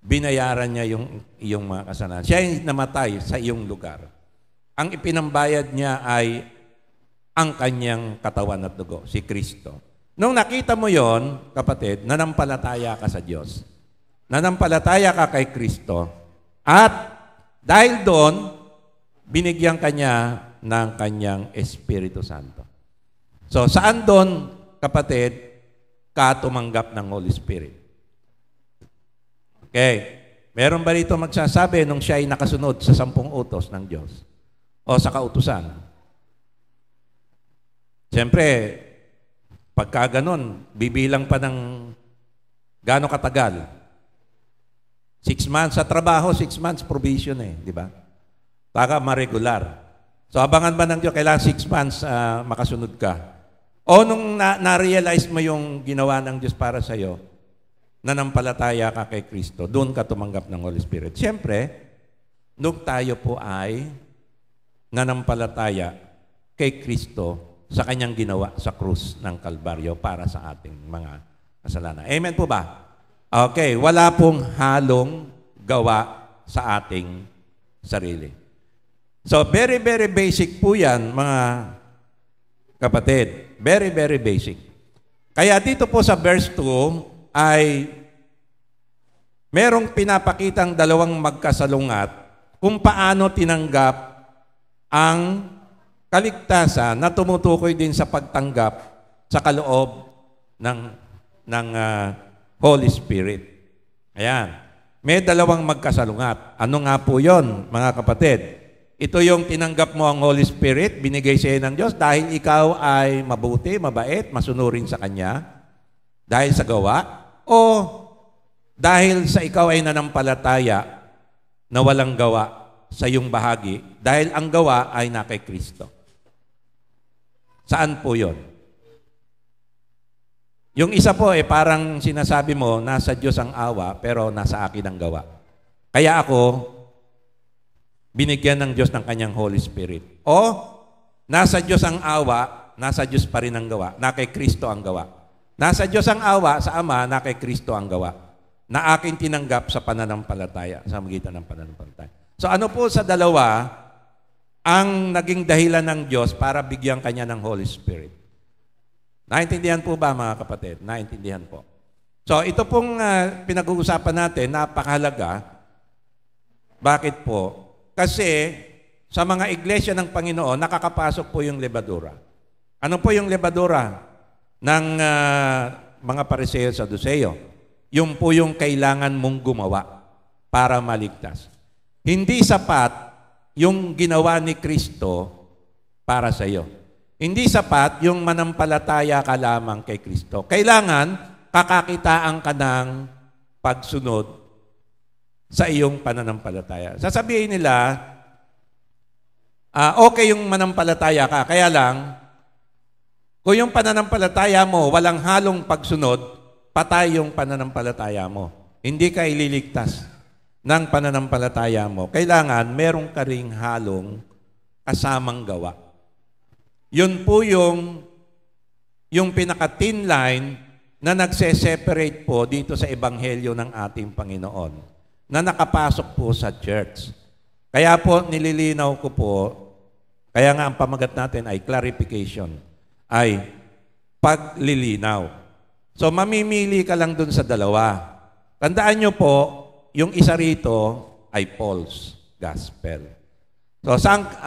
Binayaran niya yung iyong mga kasalanan. Siya ay namatay sa iyong lugar. Ang ipinambayad niya ay ang kanyang katawan at dugo, si Kristo. Nung nakita mo yon, kapatid, nanampalataya ka sa Diyos. Nanampalataya ka kay Kristo. At dahil doon, binigyan kanya ng kanyang Espiritu Santo. So, saan doon, kapatid, ka tumanggap ng Holy Spirit? Okay. Meron ba rito magsasabi nung siya ay nakasunod sa 10 utos ng Diyos? O sa kautusan? Siyempre, pagka ganun, bibilang pa ng gaano katagal? 6 months sa trabaho, 6 months provision di ba? Baka ma-regular. So, abangan ba ng Diyos, kailangan 6 months makasunod ka? O nung na-realize mo yung ginawa ng Diyos para sa'yo, nanampalataya ka kay Kristo, doon ka tumanggap ng Holy Spirit. Siyempre, nung tayo po ay nanampalataya kay Kristo sa kanyang ginawa sa krus ng Kalbaryo para sa ating mga kasalanan. Amen po ba? Okay, wala pong halong gawa sa ating sarili. So, very, very basic po yan, mga kapatid. Very, very basic. Kaya dito po sa verse 2 ay merong pinapakitang dalawang magkasalungat kung paano tinanggap ang kaligtasan na tumutukoy din sa pagtanggap sa kaloob ng Holy Spirit. Ayan. May dalawang magkasalungat. Ano nga po yon, mga kapatid? Ito yung tinanggap mo ang Holy Spirit, binigay sa iyo ng Diyos dahil ikaw ay mabuti, mabait, masunurin sa Kanya, dahil sa gawa, o dahil sa ikaw ay nanampalataya na walang gawa sa iyong bahagi, dahil ang gawa ay na kay Kristo. Saan po yon? Yung isa po parang sinasabi mo, nasa Diyos ang awa, pero nasa akin ang gawa. Kaya ako, binigyan ng Diyos ng kanyang Holy Spirit. O, nasa Diyos ang awa, nasa Diyos pa rin ang gawa. Na kay Kristo ang gawa. Nasa Diyos ang awa, sa Ama, na kay Kristo ang gawa. Na aking tinanggap sa pananampalataya, sa magitan ng pananampalataya. So ano po sa dalawa, ang naging dahilan ng Diyos para bigyan kanya ng Holy Spirit? Naintindihan po ba, mga kapatid? Naintindihan po. So ito pong pinag-uusapan natin, napakahalaga. Bakit po? Kasi sa mga iglesia ng Panginoon, nakakapasok po yung lebadura. Ano po yung lebadura ng mga Pariseo at Saduceo? Yung po yung kailangan mong gumawa para maligtas. Hindi sapat yung ginawa ni Kristo para sa iyo. Hindi sapat yung manampalataya ka lamang kay Kristo. Kailangan kakakitaan ka ng pagsunod sa iyong pananampalataya. Sasabihin nila, okay yung manampalataya ka, kaya lang, kung yung pananampalataya mo, walang halong pagsunod, patay yung pananampalataya mo. Hindi ka ililigtas ng pananampalataya mo. Kailangan, meron ka ring halong kasamang gawa. Yun po yung pinaka-thin line na nagse-separate po dito sa Ebanghelyo ng ating Panginoon, na nakapasok po sa church. Kaya po nililinaw ko po, kaya nga ang pamagat natin ay clarification, ay paglilinaw. So mamimili ka lang dun sa dalawa. Tandaan nyo po, yung isa rito ay false gospel. So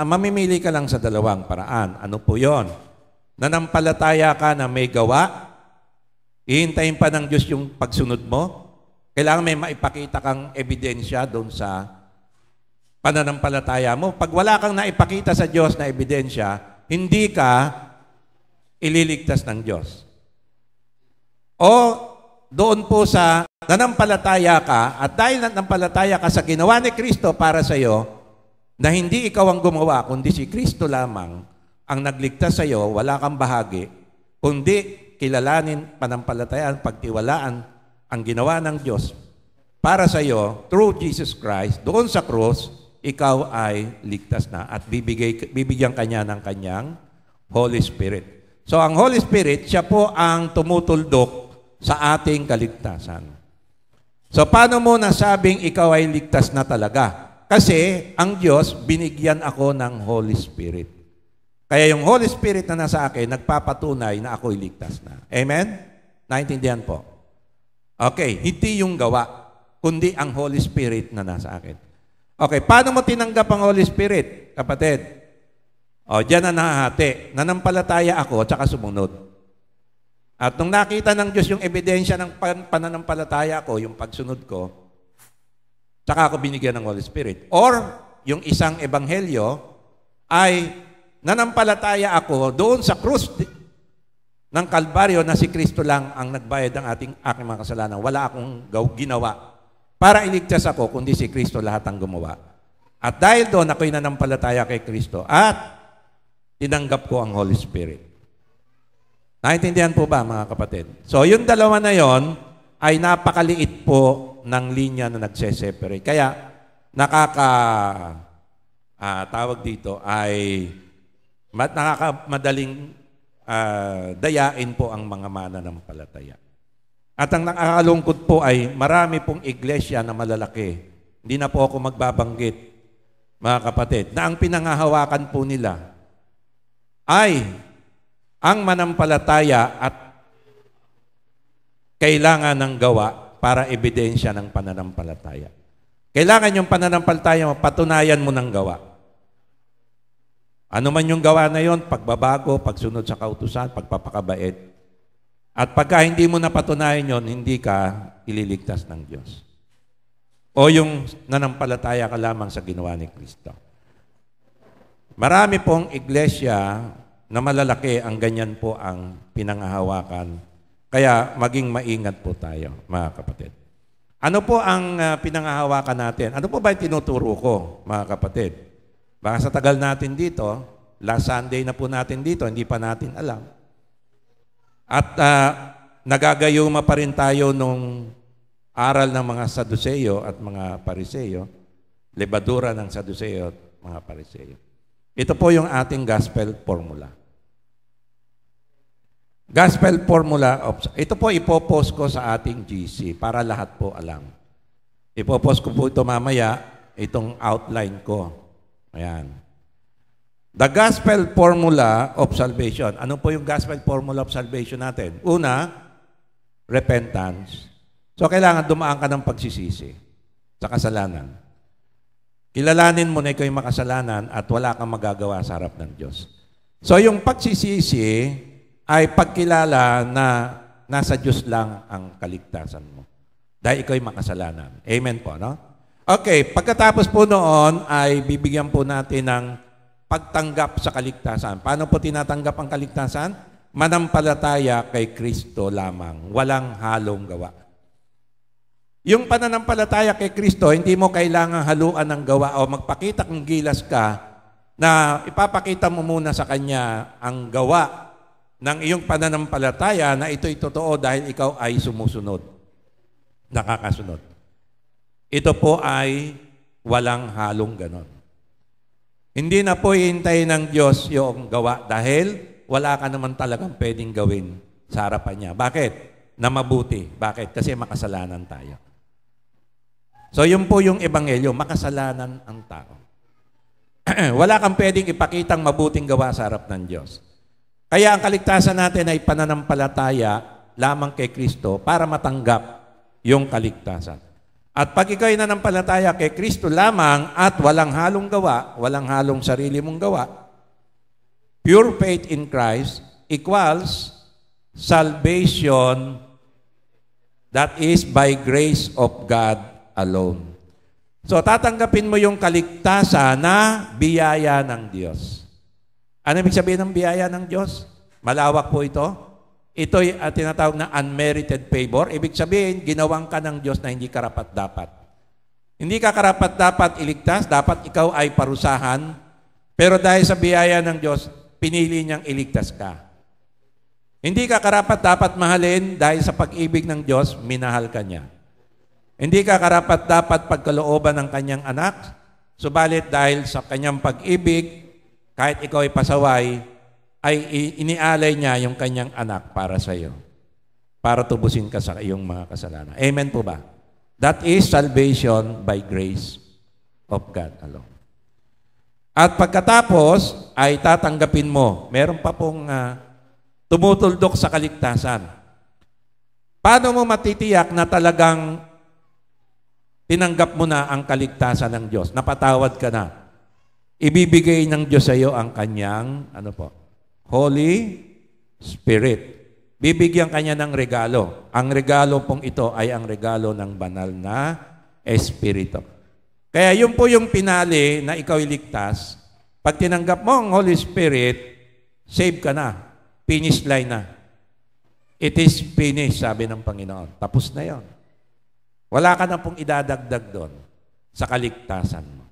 mamimili ka lang sa dalawang paraan. Ano po yon? Nanampalataya ka na may gawa, hihintayin pa ng Diyos yung pagsunod mo, kailangan may maipakita kang ebidensya doon sa pananampalataya mo. Pag wala kang naipakita sa Diyos na ebidensya, hindi ka ililigtas ng Diyos. O doon po sa nanampalataya ka, at dahil nanampalataya ka sa ginawa ni Kristo para sa iyo, na hindi ikaw ang gumawa, kundi si Kristo lamang ang nagligtas sa iyo, wala kang bahagi, kundi kilalanin, panampalatayaan, pagtiwalaan ang ginawa ng Diyos para sa iyo through Jesus Christ, doon sa cross, ikaw ay ligtas na at bibigyan kanya ng kanyang Holy Spirit. So ang Holy Spirit, siya po ang tumutuldok sa ating kaligtasan. So paano mo nasabing ikaw ay ligtas na talaga? Kasi ang Diyos, binigyan ako ng Holy Spirit. Kaya yung Holy Spirit na nasa akin, nagpapatunay na ako'y ligtas na. Amen? Naintindihan po? Okay, hindi yung gawa, kundi ang Holy Spirit na nasa akin. Okay, paano mo tinanggap ang Holy Spirit, kapatid? O, diyan na nahahati. Nanampalataya ako at saka sumunod. At nung nakita ng Diyos yung ebidensya ng pananampalataya ko, yung pagsunod ko, saka ako binigyan ng Holy Spirit. Or, yung isang ebanghelyo ay nanampalataya ako doon sa krus ng Kalbaryo na si Kristo lang ang nagbayad ng aking mga kasalanan. Wala akong ginawa para iligtas ako, kundi si Kristo lahat ang gumawa. At dahil doon, ako'y nanampalataya kay Kristo at tinanggap ko ang Holy Spirit. Naintindihan po ba, mga kapatid? So, yung dalawa na yon ay napakaliit po ng linya na nagse-separate. Kaya, tawag dito ay nakakamaдаling dayain po ang mga mananampalataya. At ang nakakalungkot po ay marami pong iglesia na malalaki. Hindi na po ako magbabanggit, mga kapatid, na ang pinangahawakan po nila ay ang manampalataya at kailangan ng gawa para ebidensya ng pananampalataya. Kailangan yung pananampalataya, patunayan mo ng gawa. Ano man yung gawa na yon, pagbabago, pagsunod sa kautusan, pagpapakabait. At pagka hindi mo napatunayan yon, hindi ka ililigtas ng Diyos. O yung nanampalataya ka lamang sa ginawa ni Kristo. Marami pong iglesia na malalaki ang ganyan po ang pinangahawakan. Kaya maging maingat po tayo, mga kapatid. Ano po ang pinangahawakan natin? Ano po ba yung tinuturo ko, mga kapatid? Baka sa tagal natin dito, last Sunday na po natin dito, hindi pa natin alam. At nagagayuma pa rin tayo nung aral ng mga Saduceo at mga Pariseo, lebadura ng Saduceo at mga Pariseo. Ito po yung ating gospel formula. Gospel formula, ito po ipopost ko sa ating GC para lahat po alam. Ipopost ko po ito mamaya, itong outline ko. Ayan. The gospel formula of salvation. Ano po yung gospel formula of salvation natin? Una, repentance. So, kailangan dumaan ka ng pagsisisi sa kasalanan. Kilalanin mo na ikaw yung makasalanan at wala kang magagawa sa harap ng Diyos. So, yung pagsisisi ay pagkilala na nasa Diyos lang ang kaligtasan mo. Dahil ikaw yung makasalanan. Amen po, no? Okay, pagkatapos po noon ay bibigyan po natin ng pagtanggap sa kaligtasan. Paano po tinatanggap ang kaligtasan? Manampalataya kay Kristo lamang. Walang halong gawa. Yung pananampalataya kay Kristo, hindi mo kailangang haluan ng gawa o magpakita kung gilas ka na ipapakita mo muna sa Kanya ang gawa ng iyong pananampalataya na ito'y totoo dahil ikaw ay sumusunod. Nakakasunod. Ito po ay walang halong ganon. Hindi na po hihintayin ng Diyos yung gawa dahil wala ka naman talagang pwedeng gawin sa harapan niya. Bakit? Na mabuti. Bakit? Kasi makasalanan tayo. So, yun po yung ebanghelyo, makasalanan ang tao. Wala kang pwedeng ipakitang mabuting gawa sa harap ng Diyos. Kaya ang kaligtasan natin ay pananampalataya lamang kay Kristo para matanggap yung kaligtasan. At pag ikaw ay nanampalataya kay Kristo lamang at walang halong gawa, walang halong sarili mong gawa, pure faith in Christ equals salvation that is by grace of God alone. So, tatanggapin mo yung kaligtasan na biyaya ng Diyos. Ano ibig sabihin ng biyaya ng Diyos? Malawak po ito. Ito'y tinatawag na unmerited favor. Ibig sabihin, ginawang ka ng Diyos na hindi karapat-dapat. Hindi ka karapat-dapat iligtas, dapat ikaw ay parusahan. Pero dahil sa biyaya ng Diyos, pinili niyang iligtas ka. Hindi ka karapat-dapat mahalin dahil sa pag-ibig ng Diyos, minahal ka niya. Hindi ka karapat-dapat pagkalooban ng kanyang anak, subalit dahil sa kanyang pag-ibig, kahit ikaw ay pasaway, ay inialay niya yung kanyang anak para sa iyo, para tubusin ka sa iyong mga kasalanan. Amen po ba? That is salvation by grace of God alone. At pagkatapos ay tatanggapin mo, meron pa pong tumutuldok sa kaligtasan. Paano mo matitiyak na talagang tinanggap mo na ang kaligtasan ng Diyos? Napatawad ka na. Ibibigay ng Diyos sa iyo ang kanyang, Holy Spirit. Bibigyan kanya ng regalo. Ang regalo pong ito ay ang regalo ng banal na Espiritu. Kaya yun po yung pinali na ikaw iligtas. Pag tinanggap mo ang Holy Spirit, save ka na. Finish line na. It is finished, sabi ng Panginoon. Tapos na yon. Wala ka na pong idadagdag doon sa kaligtasan mo.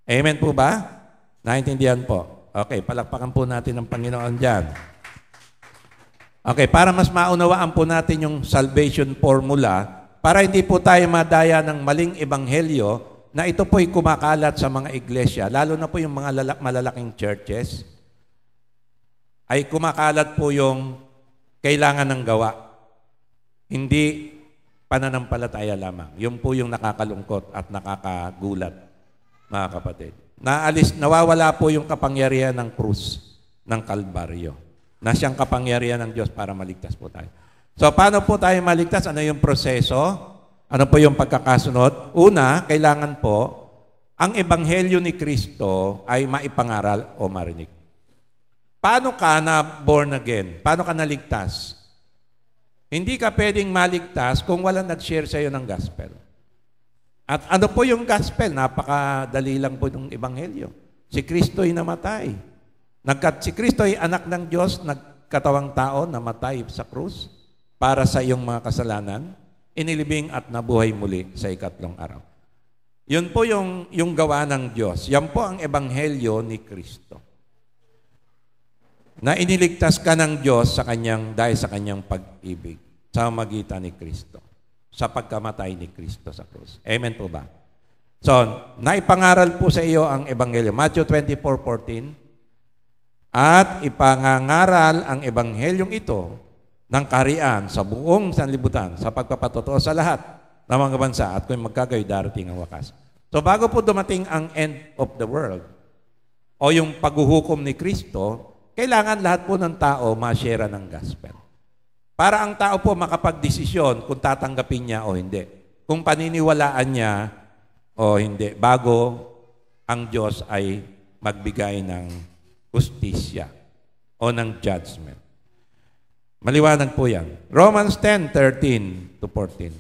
Amen po ba? Naintindihan po. Okay, palakpakan po natin ang Panginoon dyan. Okay, para mas maunawaan po natin yung salvation formula, para hindi po tayo madaya ng maling ebanghelyo na ito po'y kumakalat sa mga iglesia, lalo na po yung mga malalaking churches, ay kumakalat po yung kailangan ng gawa. Hindi pananampalataya lamang. Yun po yung nakakalungkot at nakakagulat, mga kapatid. Nawawala po yung kapangyarihan ng krus ng Kalbaryo, na siyang kapangyarihan ng Diyos para maligtas po tayo. So, paano po tayo maligtas? Ano yung proseso? Ano po yung pagkakasunod? Una, kailangan po, ang ebanghelyo ni Kristo ay maipangaral o marinig. Paano ka na born again? Paano ka naligtas? Hindi ka pwedeng maligtas kung walang nag-share sa iyo ng gospel. At ano po yung gospel? Napakadali lang po ng ebanghelyo. Si Kristo ay namatay. Si Kristo ay anak ng Diyos, nagkatawang tao, namatay sa krus para sa iyong mga kasalanan, inilibing at nabuhay muli sa ikatlong araw. Yun po yung gawa ng Diyos. Yan po ang ebanghelyo ni Kristo. Na iniligtas ka ng Diyos dahil sa kanyang pag-ibig sa magitan ni Kristo, sa pagkamatay ni Kristo sa krus. Amen po ba? So, naipangaral po sa iyo ang ebanghelyo. Matthew 24:14, at ipangangaral ang ebanghelyong ito ng kaharian sa buong sanlibutan sa pagpapatotoo sa lahat ng mga bansa at kung magkagayoy darating ang wakas. So bago po dumating ang end of the world o yung paghuhukom ni Kristo, kailangan lahat po ng tao ma-share ng gospel. Para ang tao po makapag-desisyon kung tatanggapin niya o hindi. Kung paniniwalaan niya o hindi, bago ang Diyos ay magbigay ng justisya o ng judgment. Maliwanag po yan. Romans 10:13-14.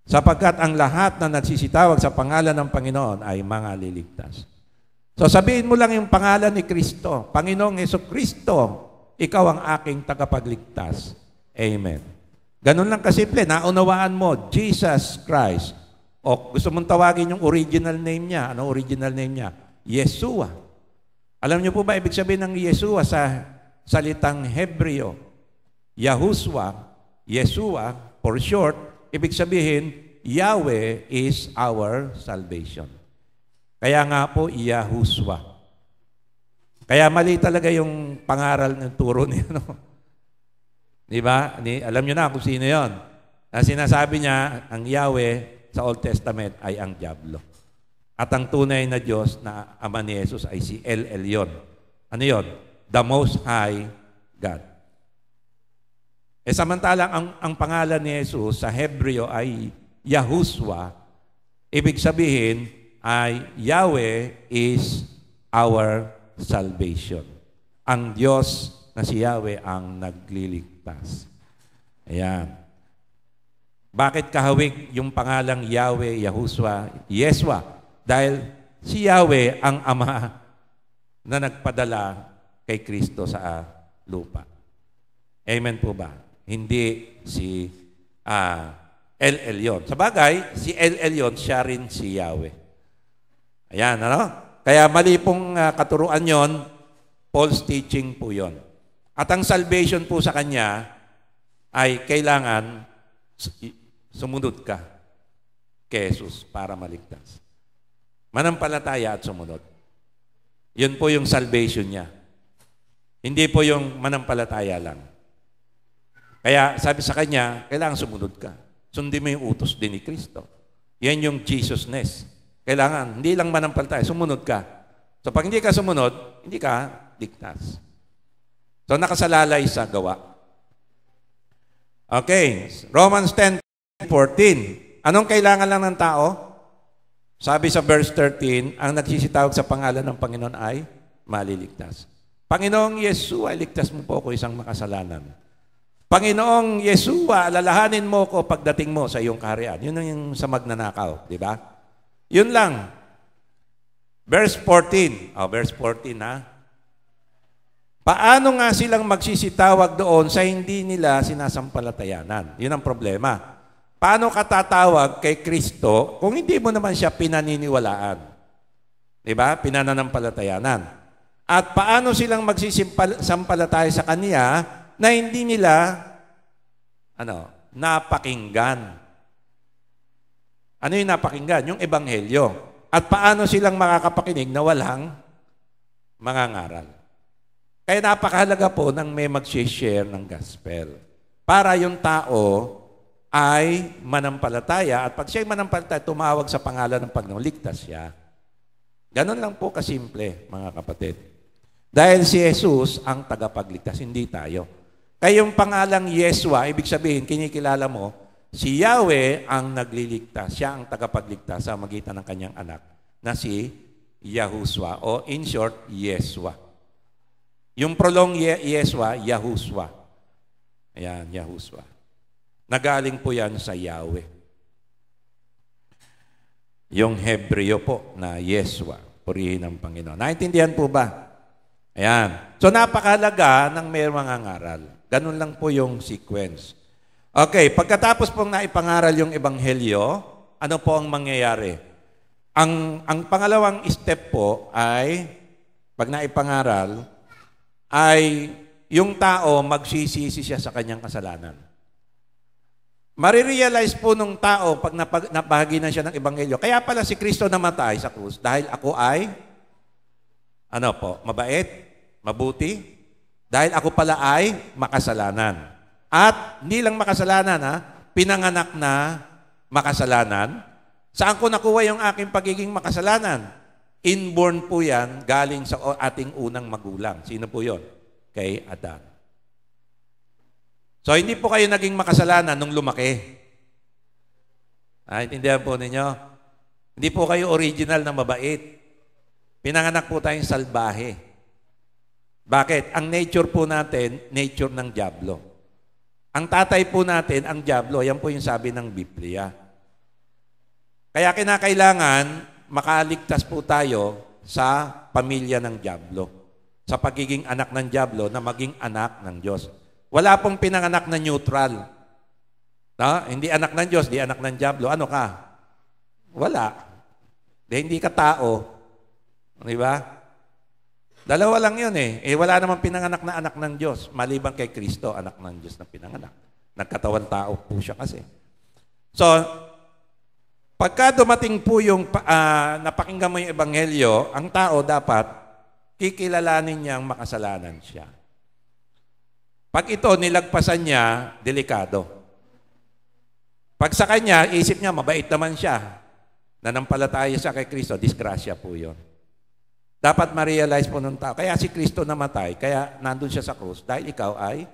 Sapagkat ang lahat na nagsisitawag sa pangalan ng Panginoon ay mga liligtas. So sabihin mo lang yung pangalan ni Kristo. Panginoong Jesucristo, ikaw ang aking tagapagligtas. Amen. Ganun lang kasimple. Naunawaan mo, Jesus Christ. O gusto mong tawagin yung original name niya. Ano original name niya? Yeshua. Alam niyo po ba ibig sabihin ng Yeshua sa salitang Hebreo? Yahushua, Yeshua, for short, ibig sabihin, Yahweh is our salvation. Kaya nga po, Yahushua. Kaya mali talaga yung pangaral ng turo niya. No? Di ba? Alam niyo na kung sino yon. Sinasabi niya, ang Yahweh sa Old Testament ay ang Diablo. At ang tunay na Diyos na Ama ni Jesus ay si El Elyon. Ano yon? The Most High God. Samantalang ang pangalan ni Jesus sa Hebreo ay Yahushua. Ibig sabihin ay Yahweh is our salvation. Ang Diyos na si Yahweh ang nagliligtas. Ayan. Bakit kahawig yung pangalang Yahweh, Yahushua, Yeshua? Dahil si Yahweh ang Ama na nagpadala kay Kristo sa lupa. Amen po ba? Hindi si El Elyon. Sa bagay, si El Elyon, siya rin si Yahweh. Ayan, ano? Kaya mali pong katuruan yon, false teaching po yon. At ang salvation po sa kanya ay kailangan sumunod ka kay Jesus para maligtas. Manampalataya at sumunod. Yun po yung salvation niya. Hindi po yung manampalataya lang. Kaya sabi sa kanya, kailangan sumunod ka. Sundin mo yung utos din ni Kristo. Yan yung Jesusness. Kailangan, hindi lang manampalataya, sumunod ka. So pag hindi ka sumunod, hindi ka ligtas. So nakasalalay sa gawa. Okay, Romans 10:14. Anong kailangan lang ng tao? Sabi sa verse 13, ang nagsisitawag sa pangalan ng Panginoon ay maliligtas. Panginoong Yeshua, ligtas mo po ako isang makasalanan. Panginoong Yeshua, alalahanin mo ko pagdating mo sa iyong kaharian. Yun ang yung sa magnanakaw, di ba? Yun lang. Verse 14. Verse 14 ha. Paano nga silang magsisitawag doon sa hindi nila sinasampalatayanan? Yun ang problema. Paano ka tatawag kay Kristo kung hindi mo naman siya pinaniniwalaan? Di ba? Pinananampalatayanan. At paano silang magsisisampalataya sa Kanya na hindi nila napakinggan? Ano yung napakinggan? Yung Ebanghelyo. At paano silang makakapakinig na walang mangangaral? Kaya napakahalaga po nang may mag-share ng gospel. Para yung tao ay manampalataya at pag siya'y manampalataya, tumawag sa pangalan ng Panginoon, ligtas siya. Ganon lang po kasimple, mga kapatid. Dahil si Jesus ang tagapagligtas, hindi tayo. Kaya yung pangalang Yeshua, ibig sabihin, kinikilala mo, si Yahweh ang nagliligtas. Siya ang tagapagligtas sa magitan ng kanyang anak na si Yahushua o in short, Yeshua. Yung prolong Yeshua, Yahushua. Ayan, Yahushua. Nagaling po yan sa Yahweh. Yung Hebreo po na Yeshua, purihin ng Panginoon. Naintindihan po ba? Ayan. So napakahalaga ng may mangangaral. Ganun lang po yung sequence. Okay, pagkatapos pong naipangaral yung Ebanghelyo, ano po ang mangyayari? Ang pangalawang step po ay, pag naipangaral, ay yung tao magsisisi siya sa kanyang kasalanan. Marirealize po nung tao pag nabahagi na siya ng Ebanghelyo, kaya pala si Kristo namatay sa krus dahil ako ay, mabait, mabuti, dahil ako pala ay makasalanan. At hindi lang makasalanan, pinanganak na makasalanan. Saan ko nakuha yung aking pagiging makasalanan? Inborn po yan galing sa ating unang magulang. Sino po yon? Kay Adan. So, hindi po kayo naging makasalanan nung lumaki. Intindihan po ninyo? Hindi po kayo original na mabait. Pinanganak po tayong salbahe. Bakit? Ang nature po natin, nature ng dyablo. Ang tatay po natin, ang dyablo. Yan po yung sabi ng Biblia. Kaya kinakailangan, makaligtas po tayo sa pamilya ng dyablo. Sa pagiging anak ng dyablo na maging anak ng Diyos. Wala pong pinanganak na neutral. Hindi anak ng Diyos, di anak ng dyablo. Ano ka? Wala. Hindi ka tao. Di ba? Dalawa lang yun wala namang pinanganak na anak ng Diyos. Maliban kay Kristo, anak ng Diyos na pinanganak. Nagkatawan tao po siya kasi. So, pagka dumating po yung napakinggan mo yung Ebanghelyo, ang tao dapat kikilalanin niyang makasalanan siya. Pag ito nilagpasan niya, delikado. Pag sa kanya, isip niya, mabait naman siya. Nanampalataya siya kay Kristo, disgrasya po yun. Dapat ma-realize po ng tao. Kaya si Kristo namatay, kaya nandun siya sa krus, dahil ikaw ay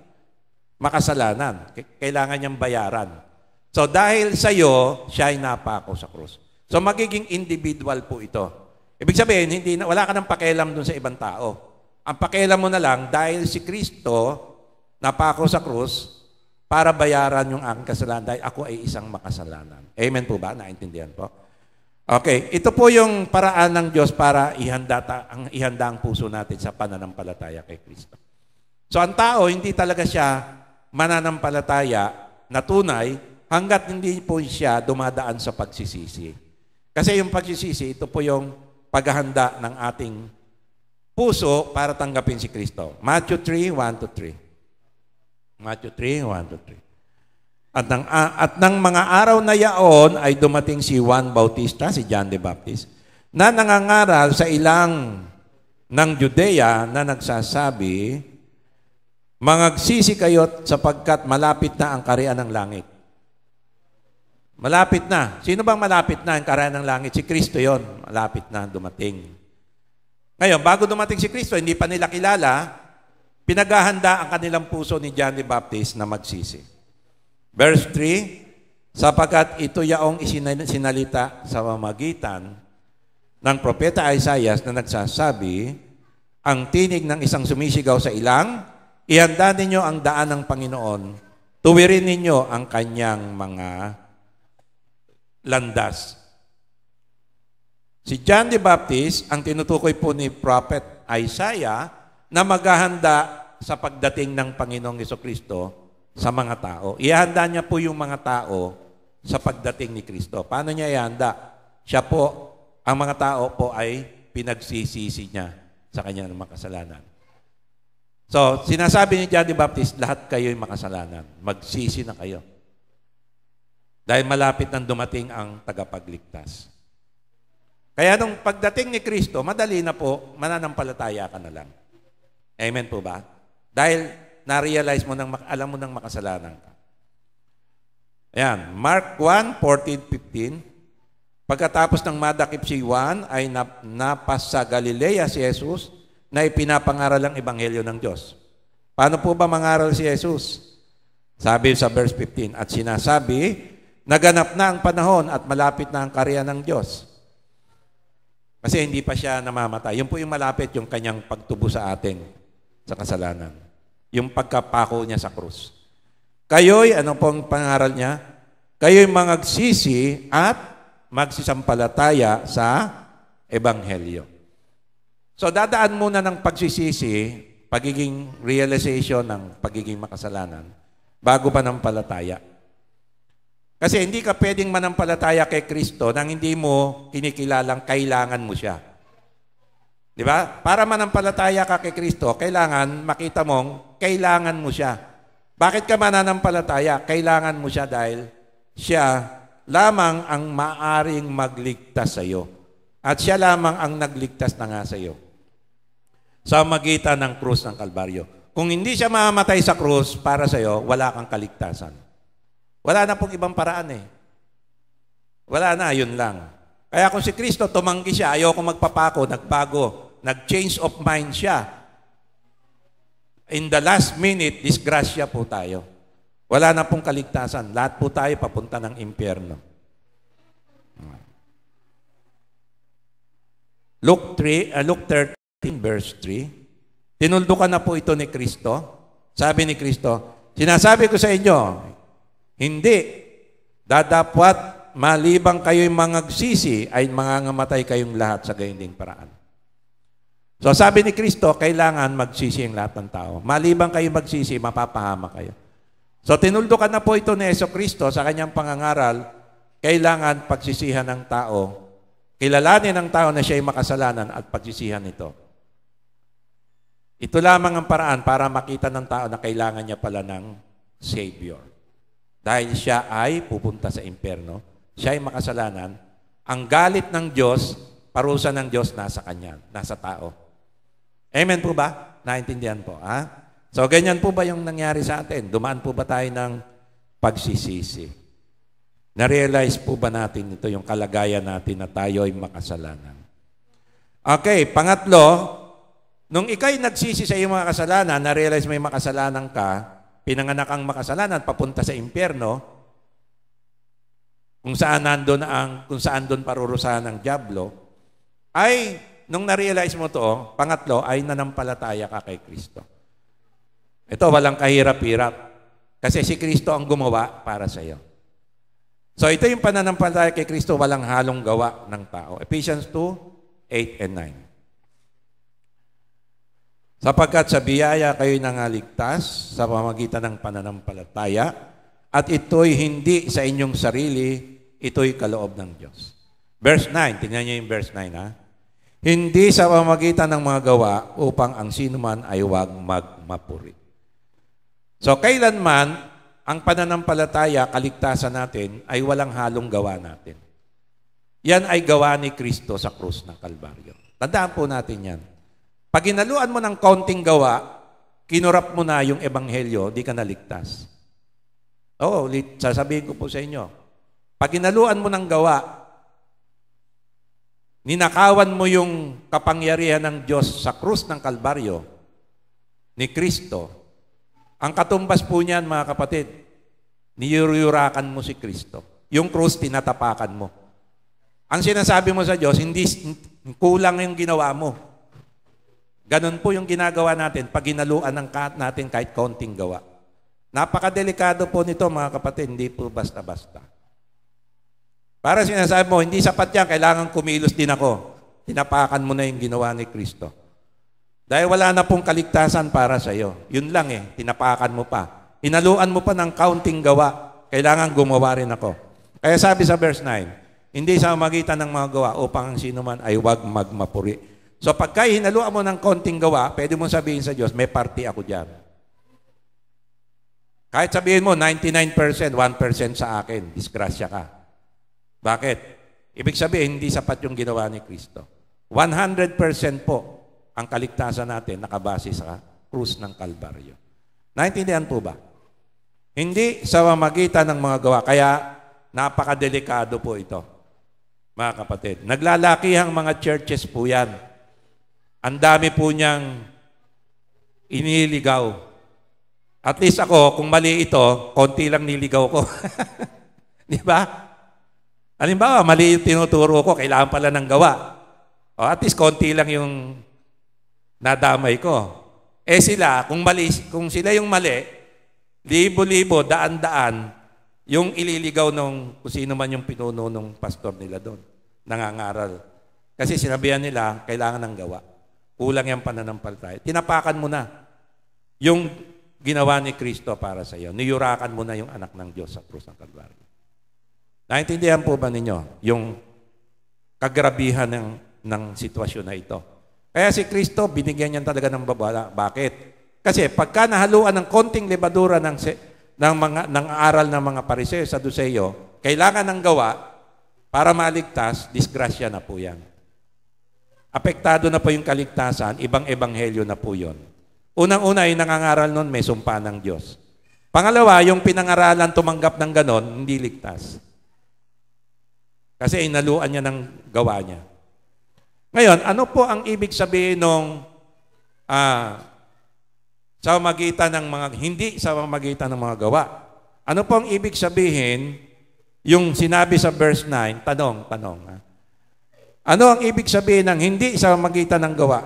makasalanan. Kailangan niyang bayaran. So dahil sa iyo, siya ay napako sa krus. So magiging individual po ito. Ibig sabihin, wala ka ng pakialam dun sa ibang tao. Ang pakialam mo na lang, dahil si Kristo napako sa krus para bayaran yung aking kasalanan dahil ako ay isang makasalanan. Amen po ba? Naintindihan po? Okay, ito po yung paraan ng Diyos para ihanda ang puso natin sa pananampalataya kay Kristo. So ang tao, hindi talaga siya mananampalataya na tunay hanggat hindi po siya dumadaan sa pagsisisi. Kasi yung pagsisisi, ito po yung paghahanda ng ating puso para tanggapin si Kristo. Matthew 3:1-3. Matthew 3:1-3. At ng mga araw na yaon ay dumating si Juan Bautista, si John the Baptist, na nangangaral sa ilang ng Judea na nagsasabi, Mangagsisi kayo't sapagkat malapit na ang kaharian ng langit. Malapit na. Sino bang malapit na ang kaharian ng langit? Si Kristo yon. Malapit na dumating. Ngayon, bago dumating si Kristo, hindi pa nila kilala, pinaghahanda ang kanilang puso ni John the Baptist na magsisi. Verse 3, sapagkat ito yaong isinalita sa pamamagitan ng propeta Isaiah na nagsasabi, ang tinig ng isang sumisigaw sa ilang, ihanda ninyo ang daan ng Panginoon, tuwirin ninyo ang kanyang mga landas. Si John the Baptist, ang tinutukoy po ni Prophet Isaiah, na maghahanda sa pagdating ng Panginoong Jesucristo sa mga tao. Ihanda niya po yung mga tao sa pagdating ni Kristo. Paano niya ihanda? Siya po, ang mga tao po ay pinagsisisi niya sa kanyang makasalanan. So, sinasabi ni John the Baptist, lahat kayo'y makasalanan. Magsisi na kayo. Dahil malapit nang dumating ang tagapagligtas. Kaya nung pagdating ni Kristo, madali na po, mananampalataya ka na lang. Amen po ba? Dahil na-realize mo, alam mo nang makasalanan ka. Ayan, Mark 1, 14, 15. Pagkatapos ng madakip si Juan, ay napas sa Galilea si Jesus na ipinapangaral ang ebanghelyo ng Diyos. Paano po ba mangaral si Jesus? Sabi sa verse 15, at sinasabi, naganap na ang panahon at malapit na ang kaharian ng Diyos. Kasi hindi pa siya namamatay. Yun po yung malapit, yung kanyang pagtubo sa atin sa kasalanan. Yung pagkapako niya sa krus. Kayo'y, ano pong pangaral niya? Kayo'y mangagsisi at magsisampalataya sa ebanghelyo. So, dadaan muna ng pagsisisi, pagiging realization ng pagiging makasalanan, bago pa ng palataya. Kasi hindi ka pwedeng manampalataya kay Kristo nang hindi mo kinikilalang kailangan mo siya. Di ba? Para manampalataya ka kay Kristo, kailangan makita mong kailangan mo siya. Bakit ka mananampalataya? Kailangan mo siya dahil siya lamang ang maaring magligtas sa iyo. At siya lamang ang nagligtas na nga sa iyo. Sa magitan ng krus ng Kalbaryo. Kung hindi siya mamamatay sa krus para sa iyo, wala kang kaligtasan. Wala na pong ibang paraan eh. Wala na, yun lang. Kaya kung si Kristo tumanggi siya, ayoko magpapako, nagbago, nag-change of mind siya. In the last minute, disgrasya po tayo. Wala na pong kaligtasan. Lahat po tayo papunta ng impyerno. Luke 13, verse 3. Tinuldukan na po ito ni Kristo. Sabi ni Kristo, sinasabi ko sa inyo, hindi. Dadapwat malibang kayo'y mangagsisi ay mangangamatay kayong lahat sa gayon ding paraan. So sabi ni Kristo, kailangan magsisi ang lahat ng tao. Malibang kayo magsisi, mapapahama kayo. So tinuldukan na po ito ni Jesucristo sa kanyang pangangaral, kailangan pagsisihan ng tao, kilalanin ng tao na siya'y makasalanan at pagsisihan ito. Ito lamang ang paraan para makita ng tao na kailangan niya pala ng Savior. Dahil siya ay pupunta sa impyerno, siya ay makasalanan, ang galit ng Diyos, parusa ng Diyos nasa kanya, nasa tao. Amen po ba? Naintindihan po, ha? So, ganyan po ba yung nangyari sa atin? Dumaan po ba tayo ng pagsisisi? Na-realize po ba natin ito, yung kalagayan natin na tayo ay makasalanan? Okay, pangatlo, nung ikay nagsisi sa iyong mga kasalanan, na-realize may makasalanan ka, pinanganak ang makasalanan, papunta sa impyerno, kung saan doon parurusahan ng dyablo, ay, nung na-realize mo to, pangatlo, ay nanampalataya ka kay Kristo. Ito, walang kahirap-hirap. Kasi si Kristo ang gumawa para sa iyo. So, ito yung pananampalataya kay Kristo, walang halong gawa ng tao. Ephesians 2, 8 and 9. Sapagkat sa biyaya kayo'y nangaligtas sa pamamagitan ng pananampalataya, at ito'y hindi sa inyong sarili, ito'y kaloob ng Diyos. Verse 9, tingnan niyo yung verse 9, ha? Hindi sa pamamagitan ng mga gawa upang ang sinuman ay huwag magmapuri. So, kailanman, ang pananampalataya, kaligtasan natin, ay walang halong gawa natin. Yan ay gawa ni Kristo sa krus ng Kalbaryo. Tandaan po natin yan. Pag inaluan mo ng kaunting gawa, kinurap mo na yung ebanghelyo, di ka naligtas. Oo, sasabihin ko po sa inyo. Pag inaluan mo ng gawa, ninakawan mo yung kapangyarihan ng Diyos sa krus ng Kalbaryo ni Kristo, ang katumbas po niyan, mga kapatid, niyururakan mo si Kristo. Yung krus, tinatapakan mo. Ang sinasabi mo sa Diyos, hindi kulang yung ginawa mo. Ganon po yung ginagawa natin pag ginaluan natin kahit konting gawa. Napakadelikado po nito, mga kapatid, hindi po basta-basta. Para sinasabi mo, hindi sapat yan, kailangan kumilos din ako. Tinapakan mo na yung ginawa ni Kristo. Dahil wala na pong kaligtasan para sa iyo. Yun lang tinapakan mo pa. Inaluan mo pa ng kaunting gawa, kailangan gumawa rin ako. Kaya sabi sa verse 9, hindi sa magitan ng mga gawa upang ang sino man ay huwag magmapuri. So pagka hinaluan mo ng kaunting gawa, pwede mo sabihin sa Diyos, may party ako dyan. Kahit sabihin mo, 99%, 1% sa akin, disgrasya ka. Bakit? Ibig sabihin, hindi sapat yung ginawa ni Kristo. 100% po ang kaligtasan natin nakabase sa krus ng Kalbaryo. Naintindihan po ba? Hindi sa pamamagitan ng mga gawa. Kaya napakadelikado po ito, mga kapatid. Naglalakihang mga churches po yan. Ang dami po niyang iniligaw. At least ako, kung mali ito, konti lang niligaw ko. Di ba? Halimbawa, mali yung tinuturo ko, kailangan pala ng gawa. O at least konti lang yung nadamay ko. Sila, kung sila yung mali, libo-libo, daan-daan, yung ililigaw nung kung sino man yung pinuno ng pastor nila doon, nangangaral. Kasi sinabihan nila, kailangan ng gawa. Kulang yung pananampalataya. Tinapakan mo na yung ginawa ni Kristo para sa iyo. Niyurakan mo na yung anak ng Diyos sa krus ng Kalbaryo. Naintindihan po ba ninyo yung kagrabihan ng sitwasyon na ito? Kaya si Kristo, binigyan niya talaga ng babala. Bakit? Kasi pagka nahaluan ng konting lebadura ng aral ng mga Pariseo sa Saduceo, kailangan ng gawa para maligtas, disgrasya na po yan. Apektado na po yung kaligtasan, ibang ebanghelyo na po yun. Unang-una, yung nangangaral nun, may sumpa ng Diyos. Pangalawa, yung pinangaralan tumanggap ng ganon, hindi ligtas. Kasi inaluan niya ng gawa niya. Ngayon, ano po ang ibig sabihin ng sa pamamagitan ng mga, hindi sa pamamagitan ng mga gawa? Ano po ang ibig sabihin yung sinabi sa verse 9? Tanong. Ano ang ibig sabihin ng hindi sa pamamagitan ng gawa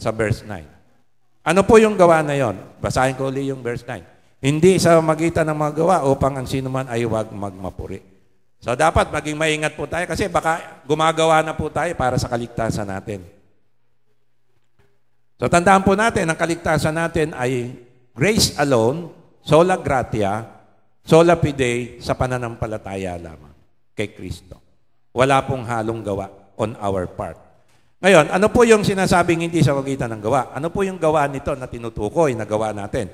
sa verse 9? Ano po yung gawa na yon? Basahin ko ulit yung verse 9. Hindi sa pamamagitan ng mga gawa upang ang sino man ay huwag magmapuri. So dapat maging maingat po tayo kasi baka gumagawa na po tayo para sa kaligtasan natin. So tandaan po natin, ang kaligtasan natin ay grace alone, sola gratia, sola fide, sa pananampalataya lamang kay Kristo. Wala pong halong gawa on our part. Ngayon, ano po yung sinasabing hindi sa pagitan ng gawa? Ano po yung gawa nito na tinutukoy na gawa natin?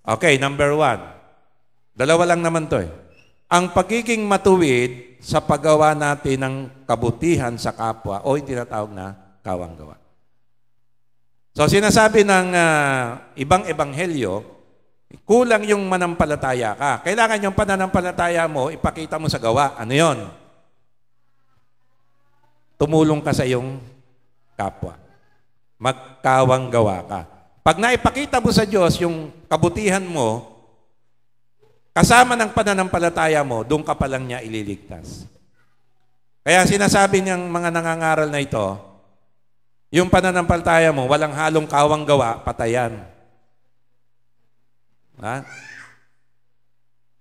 Okay, number 1. Dalawa lang naman to Ang pagiging matuwid sa paggawa natin ng kabutihan sa kapwa o yung tinatawag na kawang gawa. So sinasabi ng ibang ebanghelyo, kulang yung manampalataya ka. Kailangan yung pananampalataya mo, ipakita mo sa gawa. Ano yon? Tumulong ka sa iyong kapwa. Magkawang gawa ka. Pag naipakita mo sa Diyos yung kabutihan mo, kasama ng pananampalataya mo, doon ka pa lang niya ililigtas. Kaya sinasabi ng mga nangangaral na ito, yung pananampalataya mo, walang halong kawang gawa, patayan. Ha?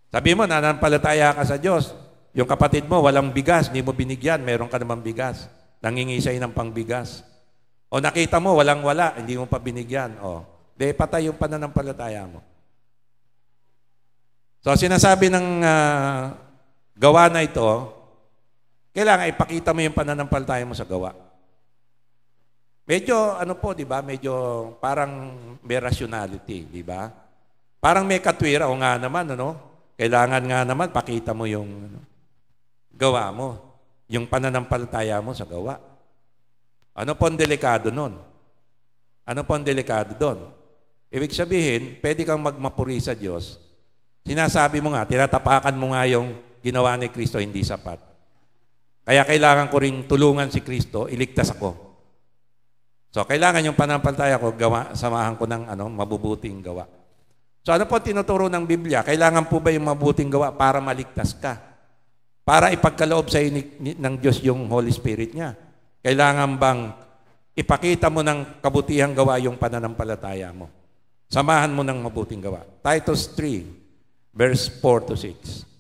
Sabi mo, nananampalataya ka sa Diyos. Yung kapatid mo, walang bigas, hindi mo binigyan, meron ka namang bigas. Nangingisay ng pangbigas. O nakita mo, walang-wala, hindi mo pa binigyan. O, de patay yung pananampalataya mo. So, sinasabi ng gawa na ito, kailangan ipakita mo yung pananampalataya mo sa gawa. Medyo, di ba? Medyo parang may rationality, di ba? Parang may katwira, o nga naman, Kailangan nga naman, pakita mo yung gawa mo. Yung pananampalataya mo sa gawa. Ano po ang delikado nun? Ano po ang delikado doon? Ibig sabihin, pwede kang magmapuri sa Diyos. Sinasabi mo nga, tinatapakan mo nga yung ginawa ni Kristo, hindi sapat. Kaya kailangan ko rin tulungan si Kristo, iligtas ako. So, kailangan yung pananampalataya ko, samahan ko ng mabubuting gawa. So, ano po tinuturo ng Biblia? Kailangan po ba yung mabuting gawa para maligtas ka? Para ipagkaloob sa ng Diyos yung Holy Spirit niya. Kailangan bang ipakita mo ng kabutihang gawa yung pananampalataya mo? Samahan mo ng mabuting gawa. Titus 3, verse 4 to 6.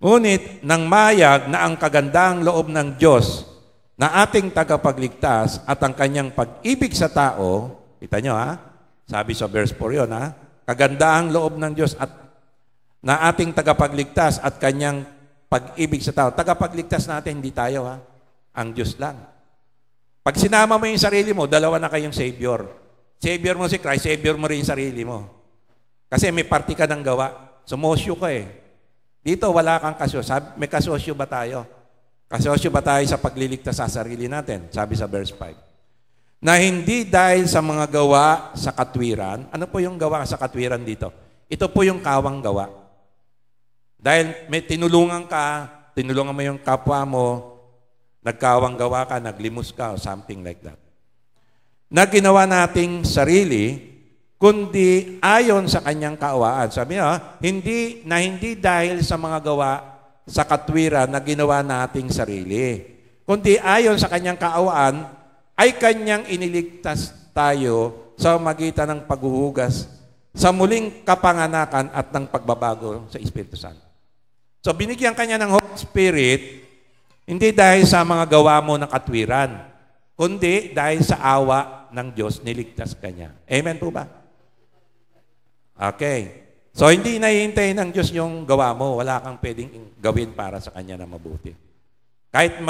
Ngunit nang mayag na ang kagandahang loob ng Diyos na ating tagapagligtas at ang kanyang pag-ibig sa tao, kita nyo sabi sa verse 4 yun kagandahang loob ng Diyos at na ating tagapagligtas at kanyang pag-ibig sa tao. Tagapagligtas natin, hindi tayo ang Diyos lang. Pag sinama mo yung sarili mo, dalawa na kayong Savior. Savior mo si Christ, Savior mo rin yung sarili mo. Kasi may party ka ng gawa. Sumosyo ka Dito wala kang kasosyo. May kasosyo ba tayo? Kasosyo ba tayo sa pagliligtas sa sarili natin? Sabi sa verse 5. Na hindi dahil sa mga gawa sa katwiran. Ano po yung gawa sa katwiran dito? Ito po yung kawang gawa. Dahil may tinulungan mo yung kapwa mo, nagkawang gawa ka, naglimos ka, or something like that. Na ginawa nating sarili, kundi ayon sa kanyang kaawaan. Sabi niya, hindi dahil sa mga gawa sa katwiran na ginawa nating sarili, kundi ayon sa kanyang kaawaan, ay kanyang iniligtas tayo sa magitan ng paghuhugas sa muling kapanganakan at ng pagbabago sa Espiritu Santo. So binigyan kanya ng Holy Spirit, hindi dahil sa mga gawa mo ng katwiran, kundi dahil sa awa ng Diyos, niligtas ka niya. Amen po ba? Okay. So, hindi nahihintay ng Diyos yung gawa mo. Wala kang pwedeng gawin para sa Kanya na mabuti. Kahit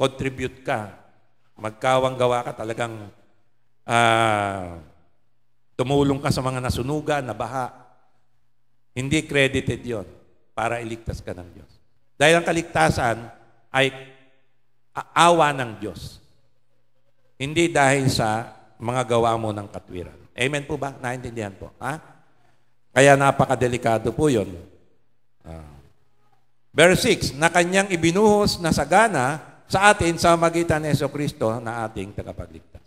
contribute ka, magkawang gawa ka, talagang tumulong ka sa mga nasunugan, nabaha. Hindi credited yon para iligtas ka ng Diyos. Dahil ang kaligtasan ay awa ng Diyos. Hindi dahil sa mga gawa mo ng katwiran. Amen po ba? Naintindihan po? Kaya napakadelikado po yun. Verse 6, na kanyang ibinuhos na sagana sa atin sa magitan ni Jesucristo na ating tagapagligtas.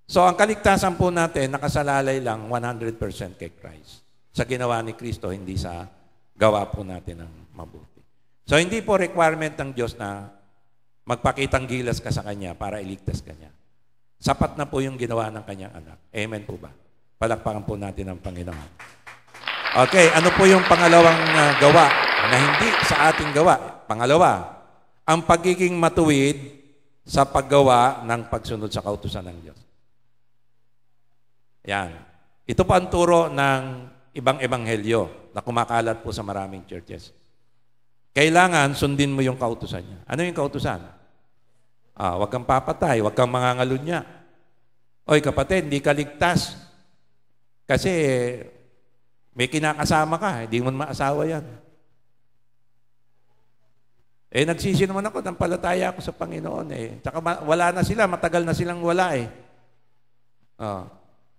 So, ang kaligtasan po natin, nakasalalay lang 100% kay Christ. Sa ginawa ni Kristo, hindi sa gawa po natin ng mabuti. So, hindi po requirement ng Diyos na magpakitang gilas ka sa Kanya para iligtas ka niya. Sapat na po yung ginawa ng Kanyang anak. Amen po ba? Palakpakan po natin ang Panginoon. Okay, ano po yung pangalawang gawa na hindi sa ating gawa? Pangalawa, ang pagiging matuwid sa paggawa ng pagsunod sa kautusan ng Diyos. Yan. Ito po ang turo ng ibang ebanghelyo na kumakalat po sa maraming churches. Kailangan sundin mo yung kautusan niya. Ano yung kautusan? Huwag kang papatay, huwag kang mangangalunya. Oy, kapatid, hindi ka ligtas. Kasi may kinakasama ka, hindi mo maasawa yan. Nagsisi naman ako, nampalataya ako sa Panginoon. Tsaka wala na sila, matagal na silang wala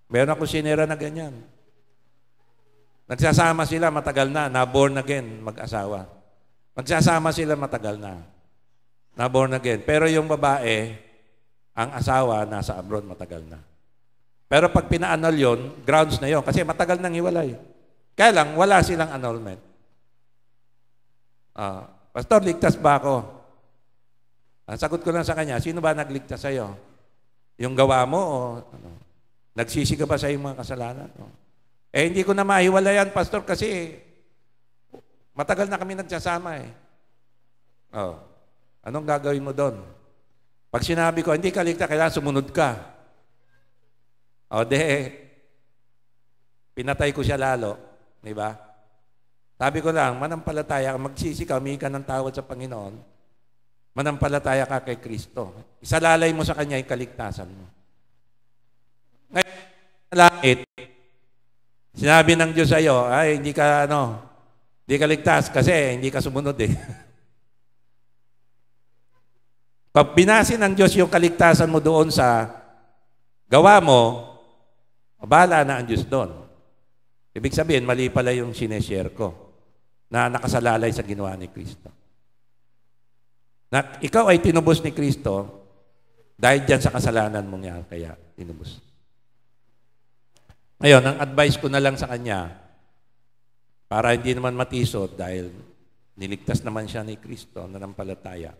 Meron ako sinira na ganyan. Nagsasama sila, matagal na born again, mag-asawa. Magsasama sila matagal na born again. Pero yung babae, ang asawa nasa abroad matagal na. Pero pag pina-annul yun, grounds na yun. Kasi matagal nang hiwalay. Kaya lang, wala silang annulment. Pastor, ligtas ba ako? Ang sagot ko lang sa kanya, sino ba nagligtas sa'yo? Yung gawa mo o ano? Nagsisi ka ba sa iyong mga kasalanan? Hindi ko na mahiwalayan, Pastor, kasi matagal na kami nagsasama Anong gagawin mo doon? Pag sinabi ko, hindi ka ligtas, kailangan sumunod ka. Pinatay ko siya lalo. Diba? Sabi ko lang, manampalataya ka, magsisi ka, humingi ka ng tawad sa Panginoon, manampalataya ka kay Kristo. Isalalay mo sa Kanya yung kaligtasan mo. Ngayon, langit, sinabi ng Diyos sa iyo, hindi ka ligtas kasi hindi ka sumunod Pag binasin ng Diyos yung kaligtasan mo doon sa gawa mo, bahala na ang Diyos doon. Ibig sabihin, mali pala yung sineshare ko na nakasalalay sa ginawa ni Kristo. Na ikaw ay tinubos ni Kristo dahil dyan sa kasalanan mong yan, kaya tinubos. Ngayon, ang advice ko na lang sa kanya, para hindi naman matisod dahil niligtas naman siya ni Kristo, nanampalataya,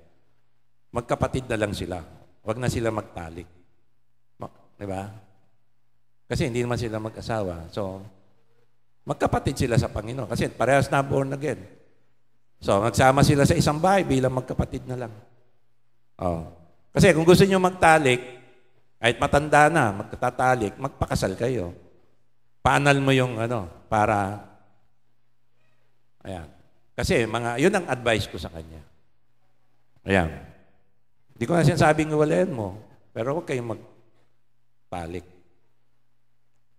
magkapatid na lang sila. Huwag na sila magtalik. Diba? Kasi hindi naman sila mag-asawa. So, magkapatid sila sa Panginoon. Kasi parehas na born again. So, nagsama sila sa isang bahay bilang magkapatid na lang. Oh. Kasi kung gusto nyo magtalik, kahit matanda na, magtatalik, magpakasal kayo. Paanal mo yung para, ayan. Kasi yun ang advice ko sa kanya. Ayan. Hindi ko na sinasabing iwalayan mo, pero huwag kayong magtalik.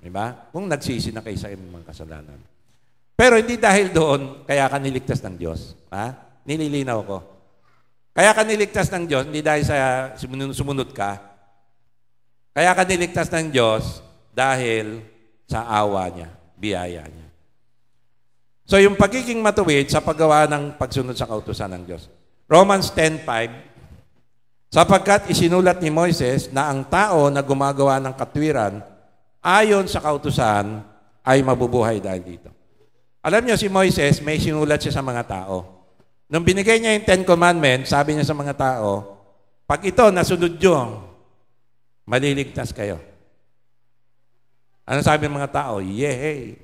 Diba? Kung nagsisi na kayo sa inyong mga kasalanan. Pero hindi dahil doon, kaya ka niligtas ng Diyos. Ha? Nililinaw ko. Kaya ka niligtas ng Diyos, hindi dahil sa sumunod ka. Kaya ka niligtas ng Diyos dahil sa awa niya, biyaya niya. So yung pagiging matuwid sa paggawa ng pagsunod sa kautusan ng Diyos. Romans 10:5, sapagkat isinulat ni Moises na ang tao na gumagawa ng katwiran ayon sa kautusan ay mabubuhay dahil dito. Alam niyo, si Moises, may sinulat siya sa mga tao. Nung binigay niya yung 10 Commandments, sabi niya sa mga tao, pag ito nasunod niyo, maliligtas kayo. Ano sabi ng mga tao? Yehey!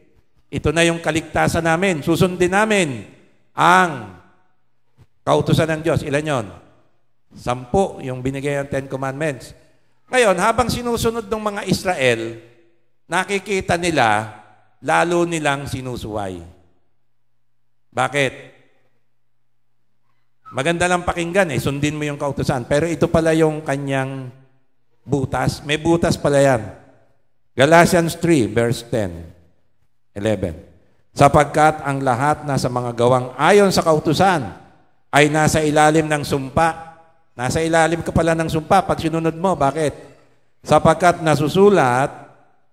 Ito na yung kaligtasan namin. Susundin namin ang kautusan ng Diyos. Ilan yon? 10 yung binigay ng 10 Commandments. Ngayon, habang sinusunod ng mga Israel, nakikita nila, lalo nilang sinusuway. Bakit? Maganda lang pakinggan sundin mo yung kautusan. Pero ito pala yung kanyang butas. May butas pala yan. Galatians 3, verse 10, 11. Sapagkat ang lahat na sa mga gawang ayon sa kautusan ay nasa ilalim ng sumpa. Nasa ilalim ka pala ng sumpa pag sinunod mo. Bakit? Sapagkat nasusulat,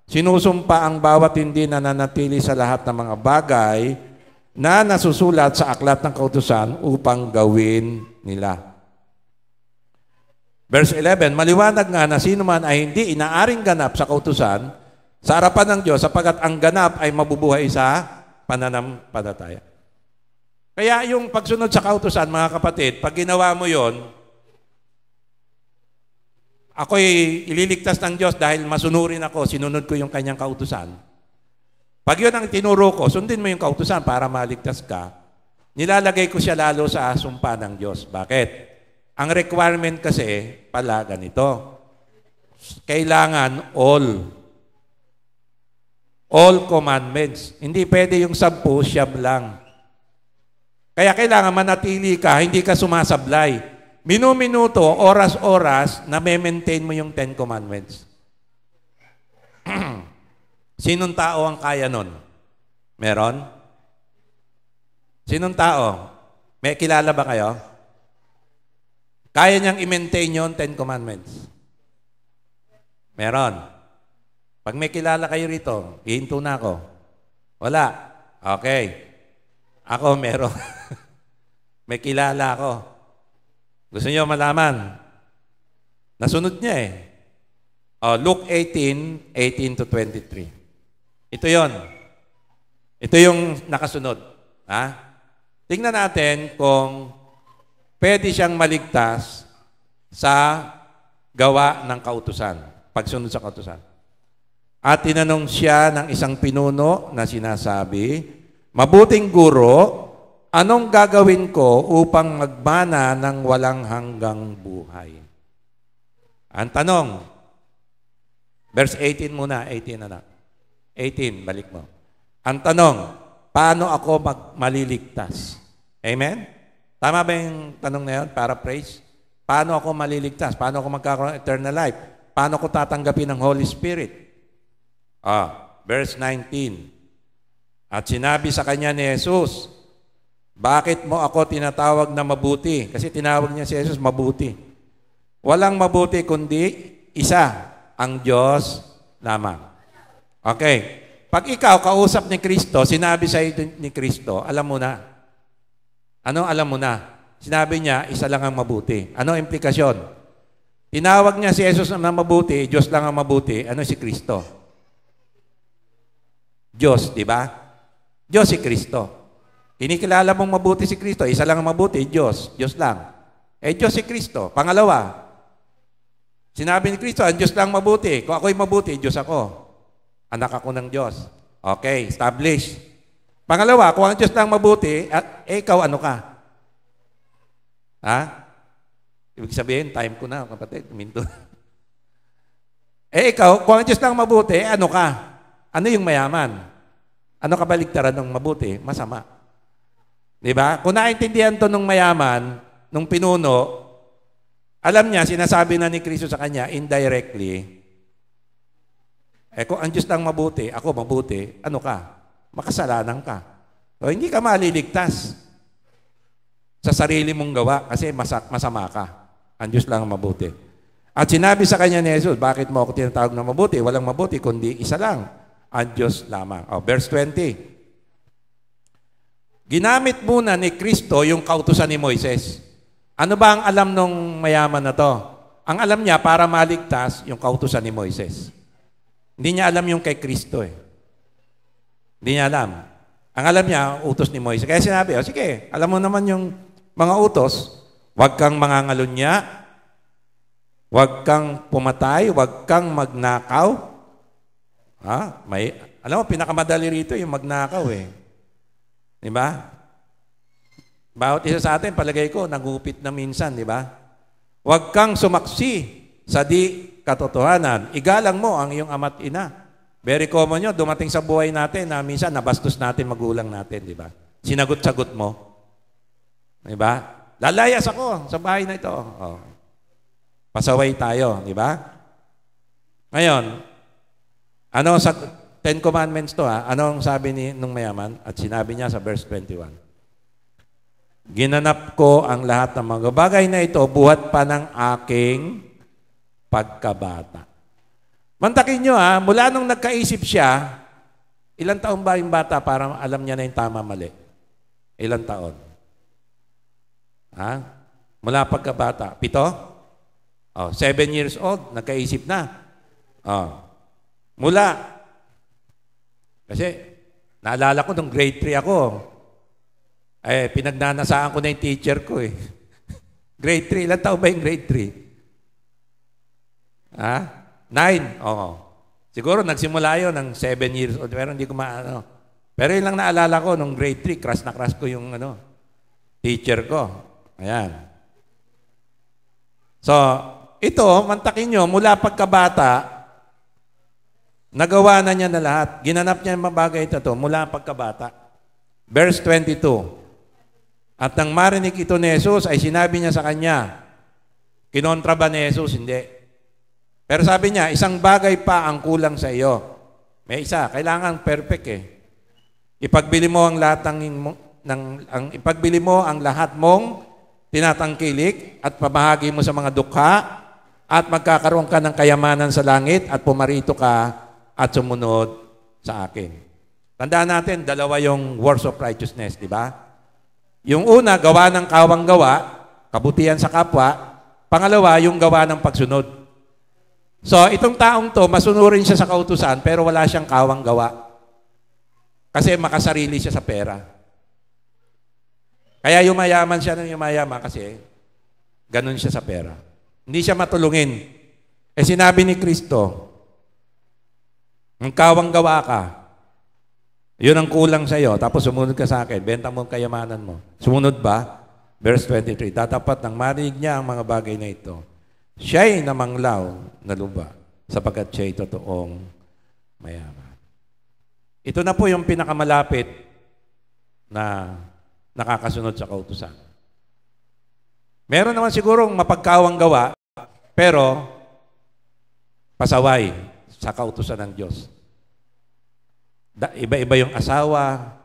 sinusumpa ang bawat hindi nananatili sa lahat ng mga bagay na nasusulat sa aklat ng kautusan upang gawin nila. Verse 11, maliwanag nga na sino man ay hindi inaaring ganap sa kautusan sa harapan ng Diyos sapagkat ang ganap ay mabubuhay sa pananampalataya. Kaya yung pagsunod sa kautusan, mga kapatid, pag ginawa mo yon, ako'y ililigtas ng Diyos dahil masunurin ako, sinunod ko yung kanyang kautusan. Pag yun ang tinuro ko, sundin mo yung kautusan para maligtas ka, nilalagay ko siya lalo sa sumpa ng Diyos. Bakit? Ang requirement kasi pala ganito. Kailangan all commandments. Hindi pwede yung 10, 9 lang. Kaya kailangan manatili ka, hindi ka sumasablay. Minuminuto, oras-oras, na maintain mo yung 10 commandments. Sinong tao ang kaya nun? Meron? Sinong tao? May kilala ba kayo? Kaya niyang i-maintain yung 10 commandments? Meron? Pag may kilala kayo rito, hihinto na ako. Wala? Okay. Ako meron. May kilala ako. Gusto niyo malaman? Nasunod niya Luke 18 to 23. Ito yon. Ito yung nakasunod. Tingnan natin kung pwede siyang maligtas sa gawa ng kautusan, pagsunod sa kautusan. At tinanong siya ng isang pinuno na sinasabi, mabuting guro, anong gagawin ko upang magmana ng walang hanggang buhay? Ang tanong, verse 18 muna, 18 anak. 18, balik mo. Ang tanong, paano ako maliligtas? Amen? Tama ba yung tanong na yun? Paraphrase? Paano ako maliligtas? Paano ako magkakaroon ng eternal life? Paano ko tatanggapin ng Holy Spirit? Verse 19. At sinabi sa kanya ni Jesus, bakit mo ako tinatawag na mabuti? Kasi tinawag niya si Jesus mabuti. Walang mabuti kundi isa, ang Diyos lamang. Okay. Pag ikaw kausap ni Kristo, sinabi sa iyo ni Kristo, alam mo na. Ano alam mo na? Sinabi niya, isa lang ang mabuti. Ano implikasyon? Tinawag niya si Jesus na mabuti, Diyos lang ang mabuti. Ano si Kristo? Diyos, di ba? Diyos si Kristo. Kinikilala mong mabuti si Kristo, isa lang ang mabuti, Diyos. Diyos lang. Diyos si Kristo. Pangalawa, sinabi ni Kristo, ang Diyos lang mabuti. Kung ako'y mabuti, Diyos ako. Anak ako ng Diyos. Okay, establish. Pangalawa, kung ang Diyos lang mabuti, ikaw ano ka? Ha? Ibig sabihin, time ko na, kapatid. Minto. Ikaw, kung ang Diyos lang mabuti, ano ka? Ano yung mayaman? Ano kabaligtaran ng mabuti? Masama. Di ba? Kung naintindihan to nung mayaman, nung pinuno, alam niya, sinasabi na ni Kristo sa kanya, indirectly, kung ang Diyos lang mabuti, ako mabuti, ano ka? Makasalanan ka. O hindi ka maliligtas sa sarili mong gawa kasi masama ka. Ang Diyos lang mabuti. At sinabi sa kanya ni Jesus, bakit mo ako tinatawag na mabuti? Walang mabuti, kundi isa lang, ang Diyos lamang. Verse 20. Ginamit muna ni Kristo yung kautusan ni Moises. Ano ba ang alam nung mayaman na to? Ang alam niya para maligtas yung kautusan ni Moises. Hindi niya alam yung kay Kristo eh. Hindi niya alam. Ang alam niya, utos ni Moises. Kaya sinabi, sige, alam mo naman yung mga utos, huwag kang mangangalunya, huwag kang pumatay, huwag kang magnakaw. Alam mo, pinakamadali rito yung magnakaw eh. Di ba? Bawat isa sa atin, palagay ko, nagupit na minsan, di ba? Huwag kang sumaksi sa di katotohanan. Igalang mo ang iyong ama't ina. Very common yun. Dumating sa buhay natin na minsan nabastos natin magulang natin, di ba? Sinagot-sagot mo. Di ba? Lalayas ako sa bahay na ito. Pasaway tayo, di ba? Ngayon, ano sa Ten Commandments to Anong sabi nung mayaman? At sinabi niya sa verse 21. Ginanap ko ang lahat ng mga bagay na ito buhat pa ng aking pagkabata. Mantakin nyo mula nung nagkaisip siya, ilang taon ba yung bata para alam niya na yung tama mali? Ilang taon? Mula pagkabata. 7? 7 years old, nagkaisip na. Mula. Kasi, naalala ko nung grade 3 ako, pinagnanasaan ko na yung teacher ko eh. Grade 3, ilang taon ba yung grade 3? 9? Oo. Siguro nagsimula yun ng 7 years old, pero hindi ko maano. Pero yun lang naalala ko, nung grade 3, crush na crush ko yung teacher ko. Ayan. So, ito, mantakin nyo, mula pagkabata, nagawa na niya na lahat. Ginanap niya yung bagay ito mula pagkabata. Verse 22. At nang marinig ito ni Jesus, ay sinabi niya sa kanya, kinontra ba ni Jesus? Hindi. Pero sabi niya, isang bagay pa ang kulang sa iyo. May isa, kailangan perfect eh. Ipagbili mo ang lahat ipagbili mo ang lahat mong tinatangkilik at pamahagi mo sa mga dukha at magkakaroon ka ng kayamanan sa langit at pumarito ka at sumunod sa akin. Tandaan natin, dalawa yung works of righteousness, di ba? Yung una, gawa ng kawang gawa, kabutihan sa kapwa. Pangalawa, yung gawa ng pagsunod. So, itong taong to, masunurin siya sa kautusan, pero wala siyang kawang gawa. Kasi makasarili siya sa pera. Kaya yumayaman siya ng yumayaman kasi ganun siya sa pera. Hindi siya matulungin. Sinabi ni Kristo, ang kawang gawa ka, yun ang kulang sa iyo, tapos sumunod ka sa akin, benta mo ang kayamanan mo. Sumunod ba? Verse 23, tatapat nang marinig niya ang mga bagay na ito. Siya'y namanglaw na luba sapagkat siya'y totoong mayaman. Ito na po yung pinakamalapit na nakakasunod sa kautusan. Meron naman sigurong mapagkawang gawa, pero pasaway sa kautusan ng Diyos. Iba-iba yung asawa,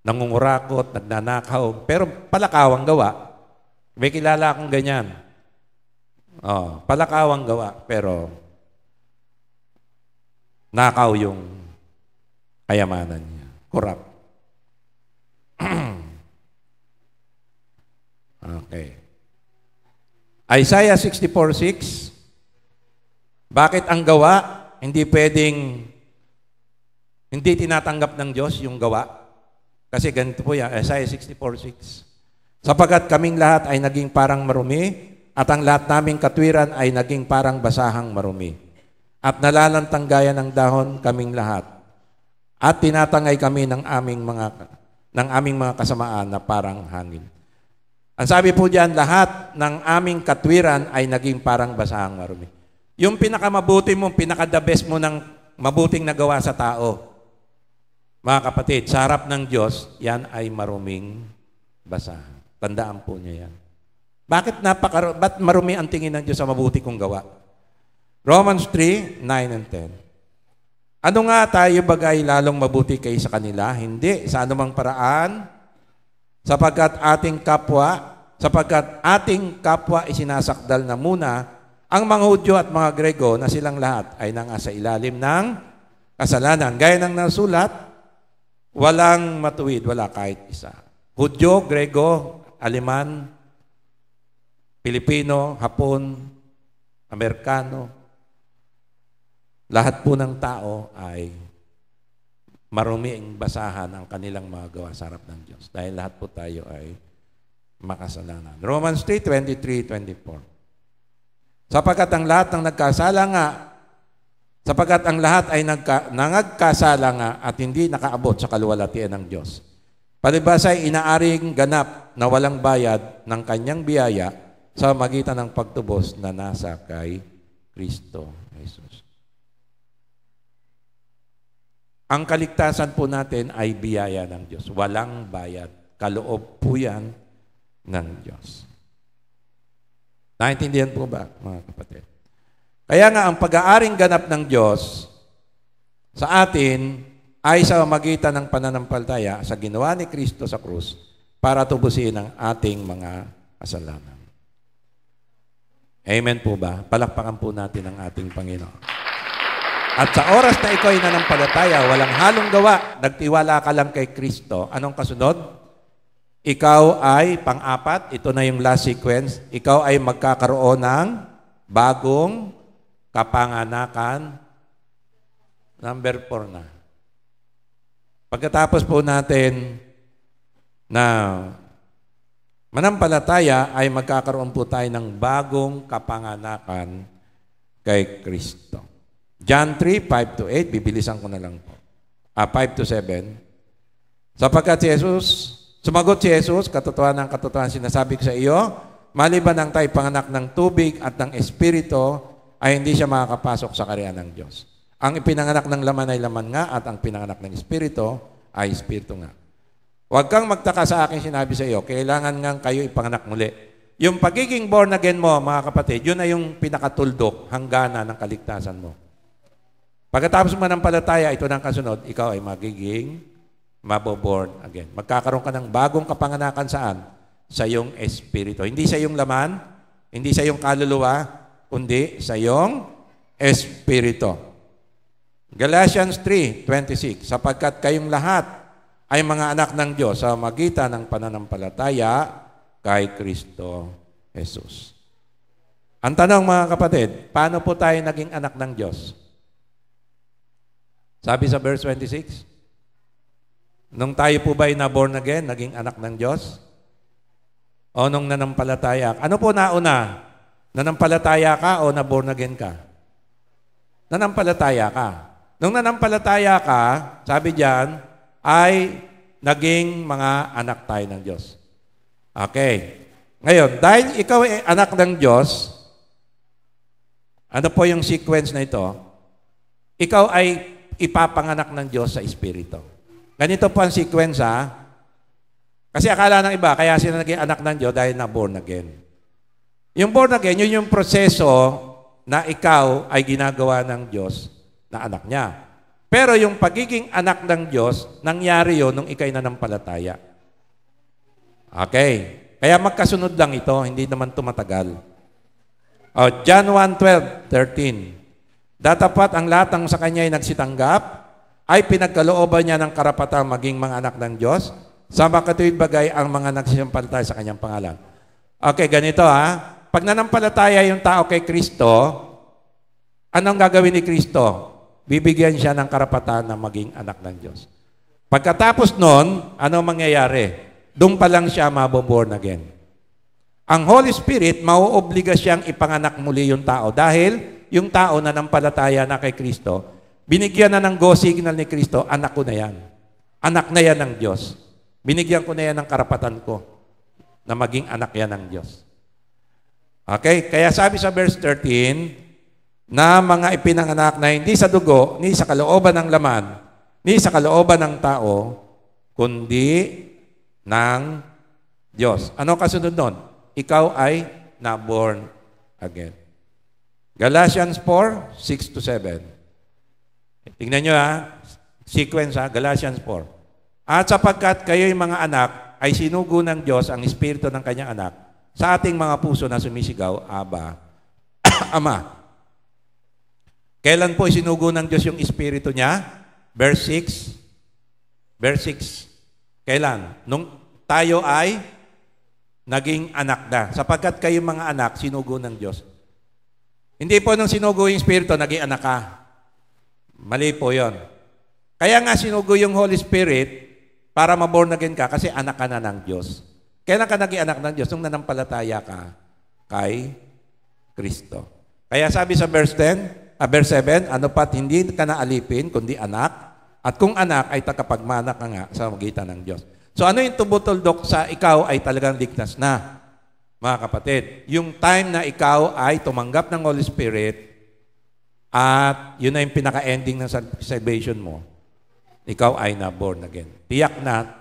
nangungurakot, nagnanakaw, pero palakawang gawa. May kilala akong ganyan. Oh, palakawang gawa, pero nakaw yung kayamanan niya. Corrupt. Okay. Isaiah 64:6. Bakit ang gawa hindi pwedeng hindi tinatanggap ng Diyos yung gawa? Kasi ganito po yan, Isaiah 64:6. Sapagkat kaming lahat ay naging parang marumi at ang lahat naming katwiran ay naging parang basahang marumi. At nalalantang gaya ng dahon kaming lahat. At tinatangay kami ng aming mga kasamaan na parang hangin. Ang sabi po diyan, lahat ng aming katwiran ay naging parang basahang marumi. Yung pinakamabuti mo, pinaka-the best mo ng mabuting nagawa sa tao, mga kapatid, sa harap ng Diyos, yan ay maruming basahan. Tandaan po niya yan. Ba't marumi ang tingin ng Diyos sa mabuti kong gawa? Romans 3:9 and 10. Ano nga tayo bagay lalong mabuti kaysa kanila? Hindi, sa anumang paraan, sapagkat ating kapwa isinasakdal na muna ang mga Hudyo at mga Grego na silang lahat ay nasa ilalim ng kasalanan. Gaya ng nasulat, walang matuwid, wala kahit isa. Hudyo, Grego, Aleman, Pilipino, Hapon, Amerikano, lahat po ng tao ay marumi ang basahan ang kanilang mga gawa sa harap ng Diyos. Dahil lahat po tayo ay makasalanan. Romans 3:23-24. Sapagkat ang lahat ay nagkasala nga at hindi nakaabot sa kaluwalhatian ng Diyos. Palibhasa ay inaaring ganap na walang bayad ng kanyang biyaya sa magitan ng pagtubos na nasa kay Kristo Jesus. Ang kaligtasan po natin ay biyaya ng Diyos. Walang bayad. Kaloob po yan ng Diyos. Naintindihan po ba, mga kapatid? Kaya nga, ang pag-aaring ganap ng Diyos sa atin ay sa magitan ng pananampalataya sa ginawa ni Kristo sa krus para tubusin ang ating mga kasalanan. Amen po ba? Palakpakan po natin ang ating Panginoon. At sa oras na ikaw ay nanampalataya, walang halong gawa, nagtiwala ka lang kay Kristo. Anong kasunod? Ikaw ay, pang-apat, ito na yung last sequence, ikaw ay magkakaroon ng bagong kapanganakan. Number 4 na. Pagkatapos po natin na manampalataya, ay magkakaroon po tayo ng bagong kapanganakan kay Kristo. John 3:5-8, bibilisan ko na lang po. 5-7. Sapagkat sumagot si Jesus, katotohanan sinasabi ko sa iyo, maliban ang tayo panganak ng tubig at ng Espiritu, ay hindi siya makakapasok sa kaharian ng Diyos. Ang ipinanganak ng laman ay laman nga, at ang pinanganak ng Espiritu ay Espiritu nga. Huwag kang magtaka sa akin sinabi sa iyo, kailangan nga kayo ipanganak muli. Yung pagiging born again mo, mga kapatid, yun ay yung pinakatuldok, hanggana ng kaligtasan mo. Pagkatapos mo ng palataya, ito ng kasunod, ikaw ay magiging maboborn again. Magkakaroon ka ng bagong kapanganakan saan? Sa iyong espiritu. Hindi sa iyong laman, hindi sa iyong kaluluwa, kundi sa iyong espiritu. Galatians 3:26, sapagkat kayong lahat ay mga anak ng Diyos sa magitan ng pananampalataya kay Kristo Jesus. Ang tanong, mga kapatid, paano po tayo naging anak ng Diyos? Sabi sa verse 26, nung tayo po ba ay na-born again, naging anak ng Diyos? O nung nanampalataya ka? Ano po nauna? Nanampalataya ka o na-born again ka? Nanampalataya ka. Nung nanampalataya ka, sabi diyan, ay naging mga anak tayo ng Diyos. Okay. Ngayon, dahil ikaw ay anak ng Diyos, ano po yung sequence na ito? Ikaw ay ipapanganak ng Diyos sa Espiritu. Ganito po ang sequence, ha? Kasi akala ng iba, kaya sila naging anak ng Diyos dahil na born again. Yung born again, yun yung proseso na ikaw ay ginagawa ng Diyos na anak niya. Pero yung pagiging anak ng Diyos, nangyari yun nung ikay nanampalataya. Okay. Kaya magkasunod lang ito, hindi naman tumatagal. John 1:12-13. Datapat ang lahat ng sa kanya ay nagsitanggap, ay pinagkalooban niya ng karapatang maging mga anak ng Diyos, sa makatuwid bagay ang mga nagsisampalataya sa kanyang pangalan. Okay, ganito ha. Pag nanampalataya yung tao kay Kristo, anong gagawin ni Kristo? Bibigyan siya ng karapatan na maging anak ng Diyos. Pagkatapos nun, ano mangyayari? Doon pa lang siya maboborn again. Ang Holy Spirit, mauobliga siyang ipanganak muli yung tao dahil yung tao na nampalataya na kay Kristo, binigyan na ng go signal ni Kristo, anak ko na yan. Anak na yan ng Diyos. Binigyan ko na yan ng karapatan ko na maging anak yan ng Diyos. Okay? Kaya sabi sa verse 13, na mga ipinanganak na hindi sa dugo, ni sa kalooban ng laman, ni sa kalooban ng tao, kundi ng Diyos. Ano kasunod nun? Ikaw ay na-born again. Galatians 4, 6-7. Tingnan nyo ha, sequence ha, Galatians 4. At sapagkat kayo'y mga anak, ay sinugo ng Diyos ang Espiritu ng kanyang anak sa ating mga puso na sumisigaw, Aba, Ama. Kailan po isinugo ng Diyos yung Espiritu niya? Verse 6. Verse 6. Kailan? Nung tayo ay naging anak na. Sapagkat kayo mga anak, sinugo ng Diyos. Hindi po nung sinugo yung Espiritu, naging anak ka. Mali po yon. Kaya nga sinugo yung Holy Spirit para maborn again ka kasi anak ka na ng Diyos. Kailan ka naging anak ng Diyos? Nung nanampalataya ka kay Kristo. Kaya sabi sa verse 7, ano pat hindi ka na alipin, kundi anak, at kung anak ay takapagmana ka nga sa magitan ng Diyos. So ano yung tumutuldok sa ikaw ay talagang ligtas na, mga kapatid? Yung time na ikaw ay tumanggap ng Holy Spirit at yun na yung pinaka-ending ng salvation mo, ikaw ay na-born again. Tiyak na,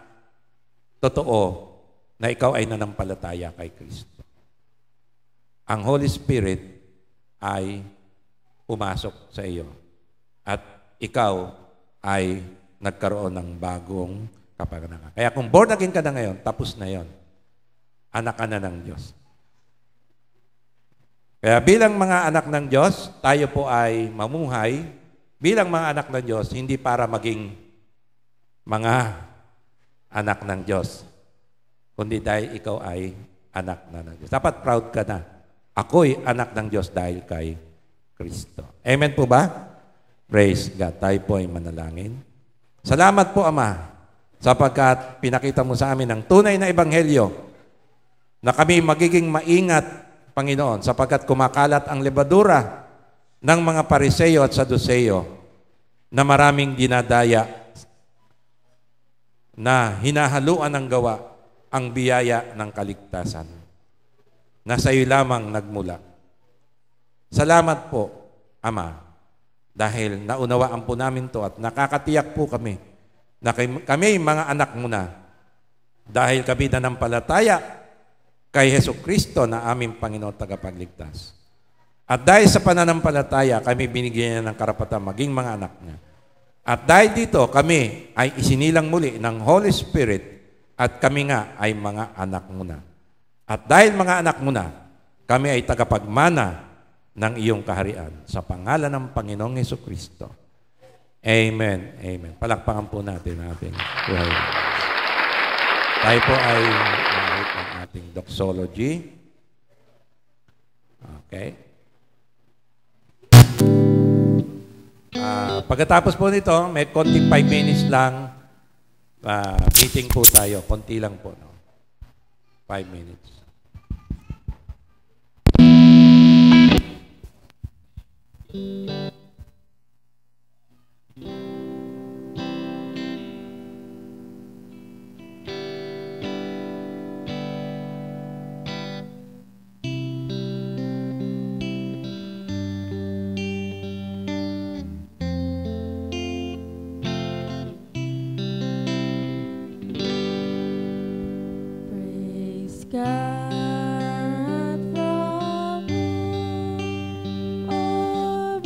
totoo, na ikaw ay nanampalataya kay Kristo. Ang Holy Spirit ay pumasok sa iyo. At ikaw ay nagkaroon ng bagong kapanganakan. Kaya kung born again ka na ngayon, tapos na yon. Anak ka na ng Diyos. Kaya bilang mga anak ng Diyos, tayo po ay mamuhay bilang mga anak ng Diyos, hindi para maging mga anak ng Diyos, kundi dahil ikaw ay anak na ng Diyos. Dapat proud ka na. Ako'y anak ng Diyos dahil kay Kristo. Amen po ba? Praise God. Tayo po ay manalangin. Salamat po, Ama, sapagkat pinakita mo sa amin ang tunay na ebanghelyo na kami magiging maingat, Panginoon, sapagkat kumakalat ang lebadura ng mga Pariseo at Saduceo na maraming dinadaya na hinahaluan ng gawa ang biyaya ng kaligtasan na sa iyo lamang nagmula. Salamat po, Ama, dahil naunawaan po namin to at nakakatiyak po kami na kami mga anak mo na dahil kami nanampalataya kay Jesucristo na aming Panginoon tagapagligtas. At dahil sa pananampalataya, kami binigyan niya ng karapatan maging mga anak niya. At dahil dito, kami ay isinilang muli ng Holy Spirit at kami nga ay mga anak mo na. At dahil mga anak mo na, kami ay tagapagmana ng iyong kaharian sa pangalan ng Panginoong Jesucristo. Amen. Amen. Palakpakan po natin ang ating buhay. Tayo po ay mahit ng ating doxology. Okay. Pagkatapos po nito, may konting 5 minutes lang meeting po tayo. Konti lang po. No? 5 minutes. Praise God from whom all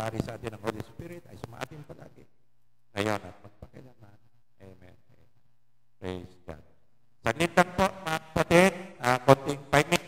paghahari sa atin ng Holy Spirit ay sumaatin palagi. Ngayon at magpakailanman. Amen. Praise God. Saglit lang po, mga kapatid. Konting 5 minutes.